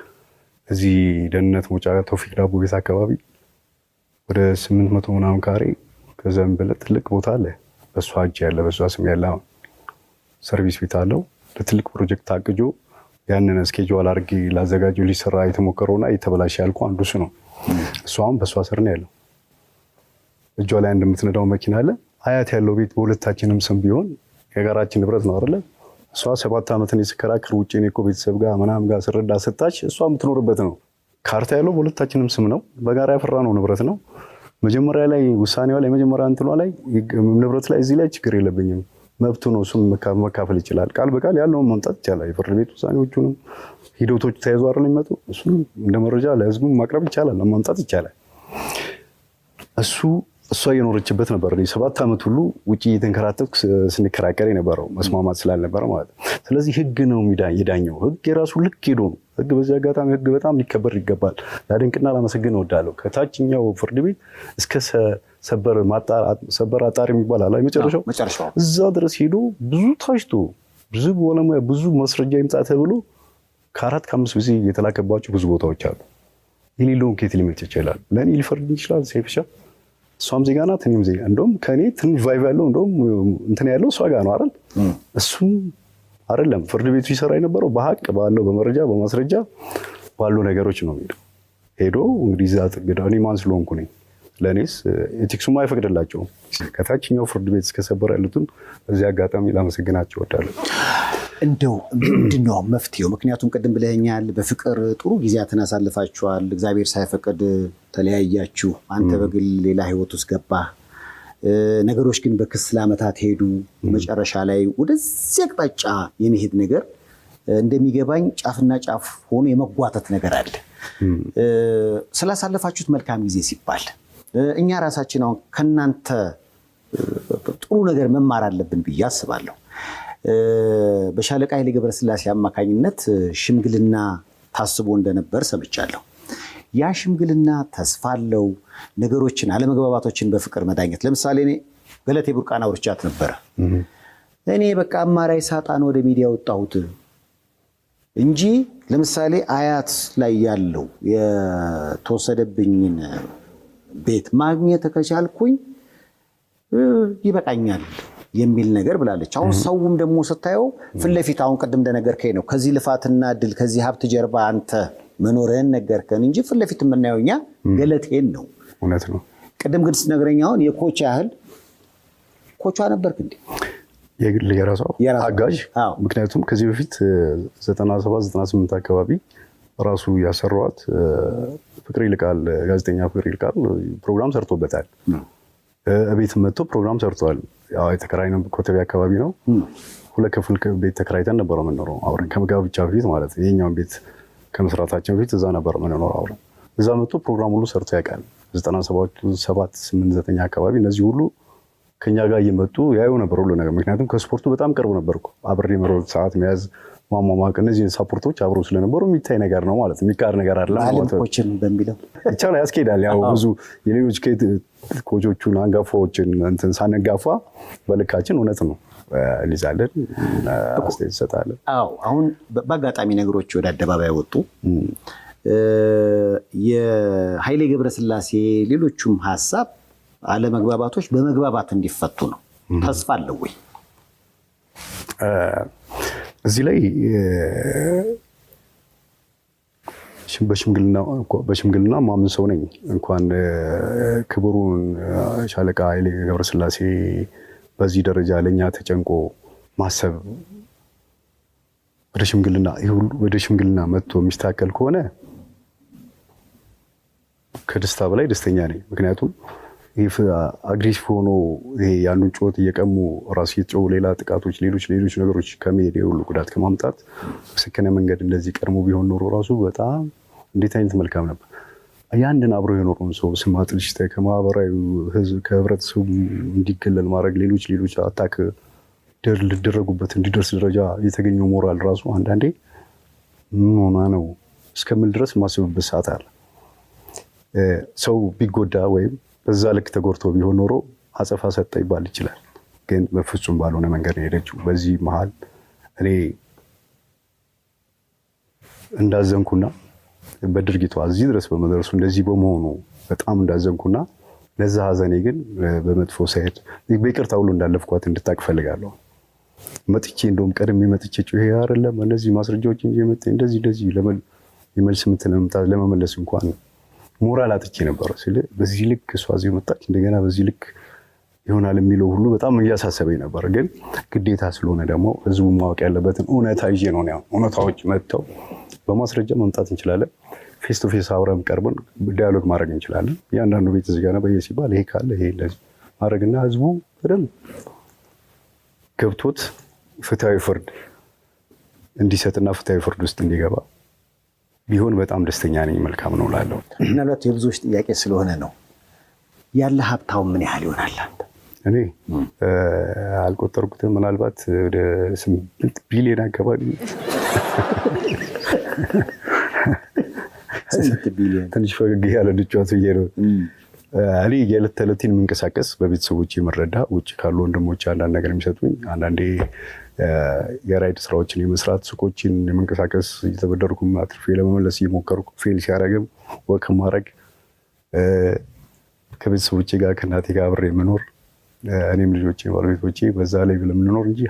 እዚህ ደህንነት መውጫ ተውፊቅ ዳቦ ቤት አካባቢ ወደ 800 ምናምን ካሬ ከዛም በላይ ትልቅ ቦታ አለ። በሷ እጅ ያለ በሷ ስም ያለ ሰርቪስ ቤት አለው። ለትልቅ ፕሮጀክት ታቅጆ ያንን ስኬጁል አድርጌ ላዘጋጀው ሊሰራ የተሞከረውና የተበላሸ ያልኩ አንዱ እሱ ነው። እሷም በሷ ስር ነው ያለው። እጇ ላይ እንደምትነዳው መኪና አለ። አያት ያለው ቤት በሁለታችንም ስም ቢሆን የጋራችን ንብረት ነው አይደለ? እሷ 7 ዓመት እኔ ስከራከር ውጪ እኔ እኮ ቤተሰብ ጋር ምናምን ጋር ስረዳ ሰጣች። እሷ የምትኖርበት ነው። ካርታ ያለው በሁለታችንም ስም ነው። በጋራ ያፈራነው ንብረት ነው። መጀመሪያ ላይ ውሳኔዋ ላይ መጀመሪያ እንትኗ ላይ ንብረት ላይ እዚህ ላይ ችግር የለብኝም መብቱ ነው። እሱም መካፈል ይችላል። ቃል በቃል ያለውን መምጣት ይቻላል። የፍርድ ቤት ውሳኔዎቹንም ሂደቶች ተያይዞ አይደል የሚመጡ እሱም እንደ መረጃ ለህዝቡ ማቅረብ ይቻላል፣ ማምጣት ይቻላል። እሷ እየኖረችበት ነበር። 7 ዓመት ሁሉ ውጪ እየተንከራተትኩ ስንከራከር የነበረው መስማማት ስላልነበረ ማለት ነው። ስለዚህ ህግ ነው የዳኘው። ህግ የራሱ ልክ ሄዶ ነው። ህግ በዚህ አጋጣሚ ህግ በጣም ሊከበር ይገባል። ላደንቅና ላመሰግን እወዳለሁ። ከታችኛው ፍርድ ቤት እስከ ሰበር አጣሪ የሚባል አለ መጨረሻው እዛ ድረስ ሄዶ ብዙ ታሽቶ ብዙ ባለሙያ ብዙ ማስረጃ ይምጣ ተብሎ ከ4 ከ5 ጊዜ የተላከባቸው ብዙ ቦታዎች አሉ። የሌለውን ከየት ሊመጣ ይችላል? ለእኔ ሊፈርድ ይችላል ሴፍሻ። እሷም ዜጋ ናት፣ እኔም ዜጋ። እንደውም ከእኔ ትንሽ ቫይቭ ያለው እንደውም እንትን ያለው እሷ ጋር ነው አይደል? እሱም አይደለም ፍርድ ቤቱ ይሰራ የነበረው በሀቅ ባለው በመረጃ በማስረጃ ባሉ ነገሮች ነው ሄዶ እንግዲህ እዛ ጥግዳ እኔ ማን ስለሆንኩ ነኝ? ለእኔስ ኤቲክሱም አይፈቅድላቸውም። ከታችኛው ፍርድ ቤት እስከ ሰበር ያሉትን በዚህ አጋጣሚ ላመሰግናቸው እወዳለሁ። እንደው ምንድን ነው መፍትሄው? ምክንያቱም ቅድም ብለኸኛል፣ በፍቅር ጥሩ ጊዜያትን አሳልፋችኋል። እግዚአብሔር ሳይፈቅድ ተለያያችሁ። አንተ በግል ሌላ ህይወት ውስጥ ገባህ። ነገሮች ግን በክስ ለዓመታት ሄዱ። መጨረሻ ላይ ወደዚህ አቅጣጫ የመሄድ ነገር እንደሚገባኝ ጫፍና ጫፍ ሆኖ የመጓተት ነገር አለ። ስላሳለፋችሁት መልካም ጊዜ ሲባል እኛ ራሳችን አሁን ከእናንተ ጥሩ ነገር መማር አለብን ብዬ አስባለሁ። በሻለቃ ኃይሌ ገብረስላሴ አማካኝነት ሽምግልና ታስቦ እንደነበር ሰምቻለሁ። ያ ሽምግልና ተስፋ አለው። ነገሮችን አለመግባባቶችን በፍቅር መዳኘት። ለምሳሌ እኔ ገለቴ ቡርቃን አውርቻት ነበረ። እኔ በቃ አማራጭ ሳጣን ወደ ሚዲያ ወጣሁት እንጂ ለምሳሌ አያት ላይ ያለው የተወሰደብኝን ቤት ማግኘት ከቻልኩኝ ይበቃኛል የሚል ነገር ብላለች። አሁን ሰውም ደግሞ ስታየው ፊት ለፊት አሁን ቅድም እንደነገርከኝ ነው ከዚህ ልፋትና ድል ከዚህ ሀብት ጀርባ አንተ መኖርህን ነገርከን እንጂ ፊት ለፊት የምናየው እኛ ገለቴን ነው። እውነት ነው። ቅድም ግን ስትነግረኝ አሁን የኮች ያህል ኮቿ ነበርክ እንዴ? የግል የራሷ አጋዥ። ምክንያቱም ከዚህ በፊት 97 98 አካባቢ ራሱ ያሰሯት ፍቅር ይልቃል፣ ጋዜጠኛ ፍቅር ይልቃል ፕሮግራም ሰርቶበታል። ቤት መጥቶ ፕሮግራም ሰርቷል። ያው የተከራይነው ኮተቤ አካባቢ ነው። 2 ክፍል ቤት ተከራይተን ነበር የምንኖረው አብረን ከመጋቢያ በፊት ማለት ነው። የኛውን ቤት ከመስራታችን በፊት እዛ ነበር የምንኖረው አብረን። እዛ መጥቶ ፕሮግራም ሁሉ ሰርቶ ያውቃል። 97 8 9 አካባቢ እነዚህ ሁሉ ከኛ ጋር እየመጡ ያዩ ነበር ሁሉ ነገር። ምክንያቱም ከስፖርቱ በጣም ቅርብ ነበርኩ። አብሬ መሮጥ፣ ሰዓት መያዝ፣ ማሟሟቅ፣ እነዚህን ሳፖርቶች አብሮ ስለነበሩ የሚታይ ነገር ነው ማለት የሚቃር ነገር አለ ማለት ነው። ኮችን በሚለው ብቻ ነው ያስኬዳል። ያው ብዙ የሌሎች ኮቾቹን አንጋፋዎችን እንትን ሳንጋፋ በልካችን እውነት ነው ሊዛለን አስተያየት እንሰጣለን። አዎ አሁን በአጋጣሚ ነገሮች ወደ አደባባይ ወጡ። የኃይሌ ገብረስላሴ ሌሎቹም ሀሳብ አለመግባባቶች በመግባባት እንዲፈቱ ነው። ተስፋ አለው ወይ? እዚህ ላይ በሽምግልና ማምን ሰው ነኝ። እንኳን ክቡሩን ሻለቃ ኃይሌ ገብረስላሴ በዚህ ደረጃ ለኛ ተጨንቆ ማሰብ ወደ ሽምግልና መጥቶ የሚስተካከል ከሆነ ከደስታ በላይ ደስተኛ ነኝ። ምክንያቱም አግሬሲቭ ሆኖ ይሄ ያንዱን ጩኸት እየቀሙ ራሱ የተጮሁ ሌላ ጥቃቶች፣ ሌሎች ነገሮች ከመሄድ የሁሉ ጉዳት ከማምጣት በሰከነ መንገድ እንደዚህ ቀድሞ ቢሆን ኖሮ ራሱ በጣም እንዴት አይነት መልካም ነበር። ያንድን አብሮ የኖረውን ሰው ስም አጥልሽተ ከማህበራዊ ህዝብ ከህብረተሰቡ እንዲገለል ማድረግ ሌሎች አታክ ሊደረጉበት እንዲደርስ ደረጃ የተገኘው ሞራል ራሱ አንዳንዴ ምን ሆና ነው እስከምል ድረስ ማስብበት ሰዓት አለ። ሰው ቢጎዳ ወይም በዛ ልክ ተጎድቶ ቢሆን ኖሮ አጸፋ ሰጠ ይባል ይችላል። ግን በፍጹም ባልሆነ መንገድ ነው የሄደችው። በዚህ መሀል እኔ እንዳዘንኩና በድርጊቷ እዚህ ድረስ በመድረሱ እንደዚህ በመሆኑ በጣም እንዳዘንኩና ለዛ ሀዘኔ ግን በመጥፎ ሳይድ በይቅርታ ሁሉ እንዳለፍኳት እንድታቅ ፈልጋለሁ። መጥቼ እንደውም ቀድሜ መጥቼ ይሄ አይደለም እነዚህ ማስረጃዎች እንጂ መጥቼ እንደዚህ የመልስ ምት ለመመለስ እንኳን ሞራል አጥቼ ነበር። በዚህ ልክ እሷ እዚህ መጣች እንደገና በዚህ ልክ ይሆናል የሚለው ሁሉ በጣም እያሳሰበኝ ነበር። ግን ግዴታ ስለሆነ ደግሞ ህዝቡ ማወቅ ያለበትን እውነታ ይዤ ነው። እውነታዎች መጥተው በማስረጃ መምጣት እንችላለን። ፌስ ቱ ፌስ አብረን ቀርበን ዲያሎግ ማድረግ እንችላለን። እያንዳንዱ ቤት እዚህ ጋር ነው ሲባል ይሄ ካለ ይሄ እንደዚህ ማድረግና ህዝቡ በደንብ ገብቶት ፍትሃዊ ፍርድ እንዲሰጥና ፍትሃዊ ፍርድ ውስጥ እንዲገባ ቢሆን በጣም ደስተኛ ነኝ። መልካም ነው እላለሁ። ምናልባት የብዙዎች ጥያቄ ስለሆነ ነው። ያለ ሀብታው ምን ያህል ይሆናል? አንተ? እኔ አልቆጠርኩትም። ምናልባት ወደ 8 ቢሊዮን አካባቢ። ትንሽ ፈገግ ያለ ልጫት ብዬ ነው። እኔ የዕለት ተዕለቴን የምንቀሳቀስ በቤተሰቦች የምረዳ ውጭ ካሉ ወንድሞች አንዳንድ ነገር የሚሰጡኝ አንዳንዴ የራይድ ስራዎችን የመስራት ሱቆችን የመንቀሳቀስ እየተበደርኩም አትርፌ ለመመለስ እየሞከርኩ ፌል ሲያደርግም ወክ ማድረግ ከቤተሰቦቼ ጋር ከእናቴ ጋር አብሬ የምኖር እኔም ልጆቼ ባለቤቶቼ በዛ ላይ ለምንኖር እንጂ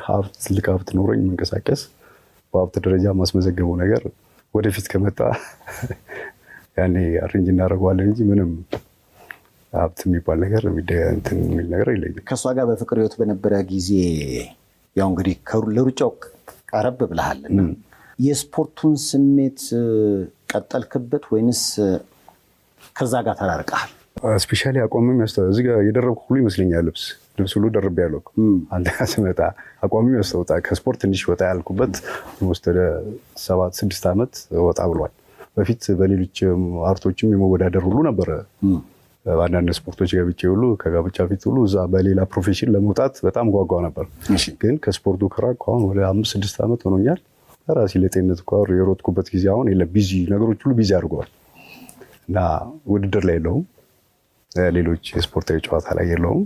ትልቅ ሀብት ኖረኝ መንቀሳቀስ በሀብት ደረጃ ማስመዘገበው ነገር ወደፊት ከመጣ ያኔ አሬንጅ እናደርገዋለን እንጂ ምንም ሀብት የሚባል ነገር እንትን የሚል ነገር የለኝም። ከእሷ ጋር በፍቅር ህይወት በነበረ ጊዜ ያው እንግዲህ ለሩጫው ቀረብ ብለሃል። የስፖርቱን ስሜት ቀጠልክበት ወይንስ ከዛ ጋር ተራርቀሃል? ስፔሻሊ አቋምም ያስተውጣ እዚህ ጋር የደረብኩ ሁሉ ይመስለኛል። ልብስ ሁሉ ደርቤ ያለው አንተ ስመጣ አቋምም ያስተውጣ ከስፖርት ትንሽ ወጣ ያልኩበት ወደ 7-6 ዓመት ወጣ ብሏል። በፊት በሌሎች አርቶችም የመወዳደር ሁሉ ነበረ። አንዳንድ ስፖርቶች ገብቼ ሁሉ ከጋብቻ ፊት ሁሉ እዛ በሌላ ፕሮፌሽን ለመውጣት በጣም ጓጓ ነበር። ግን ከስፖርቱ ከራቅኩ አሁን ወደ 5-6 ዓመት ሆኖኛል። ራሴ ለጤንነት እንኳን የሮጥኩበት ጊዜ አሁን የለም። ቢዚ ነገሮች ሁሉ ቢዚ አድርገዋል እና ውድድር ላይ የለውም፣ ሌሎች የስፖርታዊ ጨዋታ ላይ የለውም።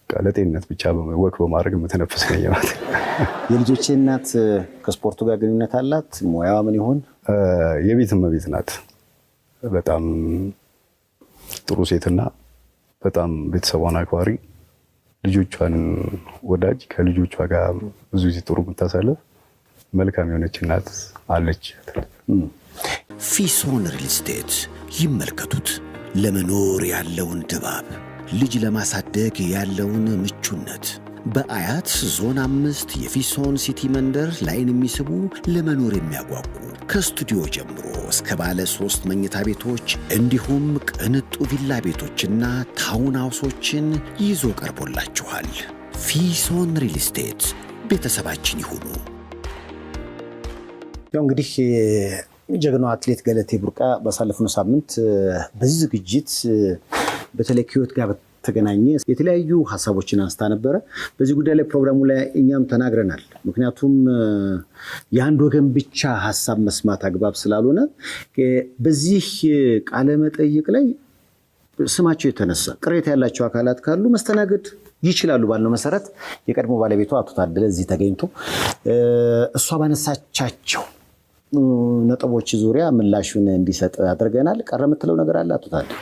ለጤንነት ብቻ ወክ በማድረግ የምተነፍስ ነኝ ማለት። የልጆቼ እናት ከስፖርቱ ጋር ግንኙነት አላት? ሙያዋ ምን ይሆን? የቤት እመቤት ናት። በጣም ጥሩ ሴትና በጣም ቤተሰቧን አክባሪ፣ ልጆቿን ወዳጅ፣ ከልጆቿ ጋር ብዙ ጊዜ ጥሩ የምታሳልፍ መልካም የሆነች እናት አለች። ፊሶን ሪል ስቴት ይመልከቱት። ለመኖር ያለውን ድባብ፣ ልጅ ለማሳደግ ያለውን ምቹነት በአያት ዞን 5 የፊሶን ሲቲ መንደር ላይን የሚስቡ ለመኖር የሚያጓጉ ከስቱዲዮ ጀምሮ እስከ ባለ 3 መኝታ ቤቶች እንዲሁም ቅንጡ ቪላ ቤቶችና ታውን ሃውሶችን ይዞ ቀርቦላችኋል። ፊሶን ሪል ስቴት ቤተሰባችን ይሁኑ። ያው እንግዲህ ጀግናው አትሌት ገለቴ ቡርቃ ባሳለፍነው ሳምንት በዚህ ዝግጅት በተለይ ከህይወት ጋር በተገናኘ የተለያዩ ሀሳቦችን አንስታ ነበረ። በዚህ ጉዳይ ላይ ፕሮግራሙ ላይ እኛም ተናግረናል። ምክንያቱም የአንድ ወገን ብቻ ሀሳብ መስማት አግባብ ስላልሆነ በዚህ ቃለ መጠይቅ ላይ ስማቸው የተነሳ ቅሬታ ያላቸው አካላት ካሉ መስተናገድ ይችላሉ ባልነው መሰረት የቀድሞ ባለቤቷ አቶ ታደለ እዚህ ተገኝቶ እሷ ባነሳቻቸው ነጥቦች ዙሪያ ምላሹን እንዲሰጥ አድርገናል። ቀረ የምትለው ነገር አለ አቶ ታደለ?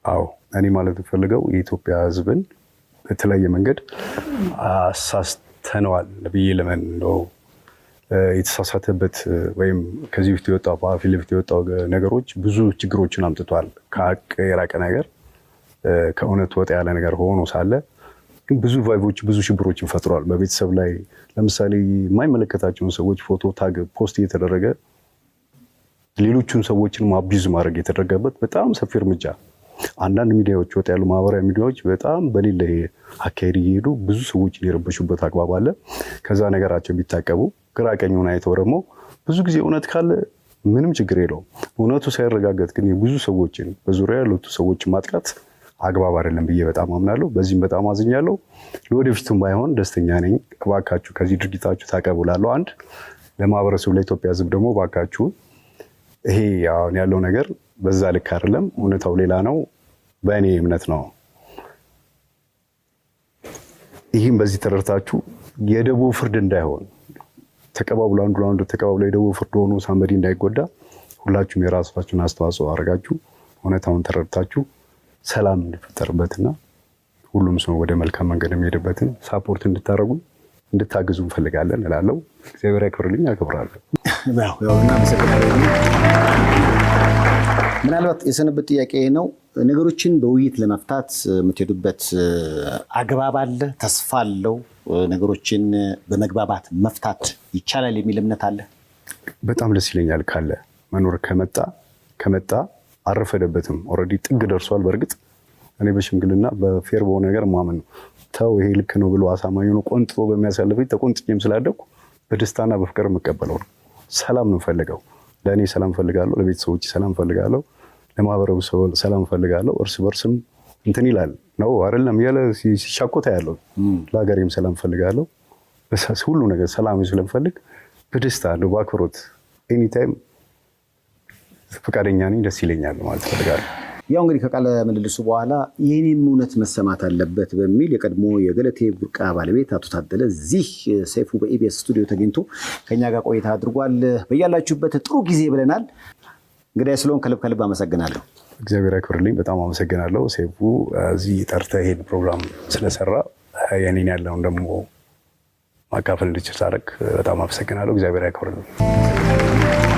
አዎ፣ እኔ ማለት ፈልገው የኢትዮጵያ ሕዝብን በተለያየ መንገድ አሳስተነዋል ብዬ ለምን ነው የተሳሳተበት ወይም ከዚህ በፊት የወጣው ፊት ለፊት የወጣው ነገሮች ብዙ ችግሮችን አምጥቷል። ከሀቅ የራቀ ነገር ከእውነት ወጣ ያለ ነገር ሆኖ ሳለ ግን ብዙ ቫይቦች ብዙ ሽብሮችን ፈጥሯል በቤተሰብ ላይ። ለምሳሌ የማይመለከታቸውን ሰዎች ፎቶ ታግ ፖስት እየተደረገ ሌሎቹን ሰዎችን አቢዩዝ ማድረግ የተደረገበት በጣም ሰፊ እርምጃ። አንዳንድ ሚዲያዎች ወጣ ያሉ ማህበራዊ ሚዲያዎች በጣም በሌለ አካሄድ እየሄዱ ብዙ ሰዎችን የረበሹበት አግባብ አለ። ከዛ ነገራቸው ቢታቀቡ ግራ ቀኙን አይተው ደግሞ ብዙ ጊዜ እውነት ካለ ምንም ችግር የለውም። እውነቱ ሳይረጋገጥ ግን የብዙ ሰዎችን በዙሪያ ያሉት ሰዎችን ማጥቃት አግባብ አይደለም ብዬ በጣም አምናለሁ። በዚህም በጣም አዝኛለሁ። ለወደፊቱም ባይሆን ደስተኛ ነኝ። እባካችሁ ከዚህ ድርጊታችሁ ታቀቡላለሁ። አንድ ለማህበረሰቡ ለኢትዮጵያ ሕዝብ ደግሞ እባካችሁ ይሄ አሁን ያለው ነገር በዛ ልክ አይደለም፣ እውነታው ሌላ ነው። በእኔ እምነት ነው። ይህም በዚህ ተረድታችሁ የደቦ ፍርድ እንዳይሆን ተቀባብሎ አንዱ ለአንዱ ተቀባብሎ የደቦ ፍርድ ሆኖ ሳንበዲ እንዳይጎዳ ሁላችሁም የራሳችሁን አስተዋጽኦ አድርጋችሁ እውነታውን ተረድታችሁ ሰላም እንዲፈጠርበትና ሁሉም ሰው ወደ መልካም መንገድ የሚሄድበትን ሳፖርት እንድታደርጉ እንድታግዙ እንፈልጋለን እላለሁ። እግዚአብሔር ያክብርልኝ፣ አከብራለሁ። ምናልባት የሰነበት ጥያቄ ነው። ነገሮችን በውይይት ለመፍታት የምትሄዱበት አግባብ አለ? ተስፋ አለው? ነገሮችን በመግባባት መፍታት ይቻላል የሚል እምነት አለ? በጣም ደስ ይለኛል። ካለ መኖር ከመጣ አረፈደበትም። ኦልሬዲ ጥግ ደርሷል። በእርግጥ እኔ በሽምግልና በፌር በሆነ ነገር ማመን ነው። ተው ይሄ ልክ ነው ብሎ አሳማኝ ሆኖ ቆንጥሮ በሚያሳልፈኝ ተቆንጥጬም ስላደኩ በደስታና በፍቅር የምቀበለው ነው። ሰላም ነው ፈልገው። ለእኔ ሰላም ፈልጋለሁ፣ ለቤተሰቦች ሰላም ፈልጋለሁ፣ ለማህበረሰቡ ሰላም ፈልጋለሁ። እርስ በርስም እንትን ይላል ነው አይደለም እያለ ሲሻኮታ ያለው ለሀገሬም ሰላም ፈልጋለሁ። ሁሉ ነገር ሰላም ስለምፈልግ በደስታ ነው በአክብሮት ኤኒታይም ፈቃደኛ ነኝ። ደስ ይለኛል ማለት ፈልጋለሁ። ያው እንግዲህ ከቃለ ምልልሱ በኋላ የኔም እውነት መሰማት አለበት በሚል የቀድሞ የገለቴ ቡርቃ ባለቤት አቶ ታደለ እዚህ ሰይፉ በኢቢኤስ ስቱዲዮ ተገኝቶ ከኛ ጋር ቆይታ አድርጓል። በያላችሁበት ጥሩ ጊዜ ብለናል። እንግዲህ ስለሆን ከልብ አመሰግናለሁ። እግዚአብሔር ያክብርልኝ። በጣም አመሰግናለሁ ሰይፉ እዚህ ጠርተህ ይሄን ፕሮግራም ስለሰራ የኔን ያለውን ደግሞ ማካፈል እንድችል ሳደርግ በጣም አመሰግናለሁ። እግዚአብሔር ያክብርልኝ።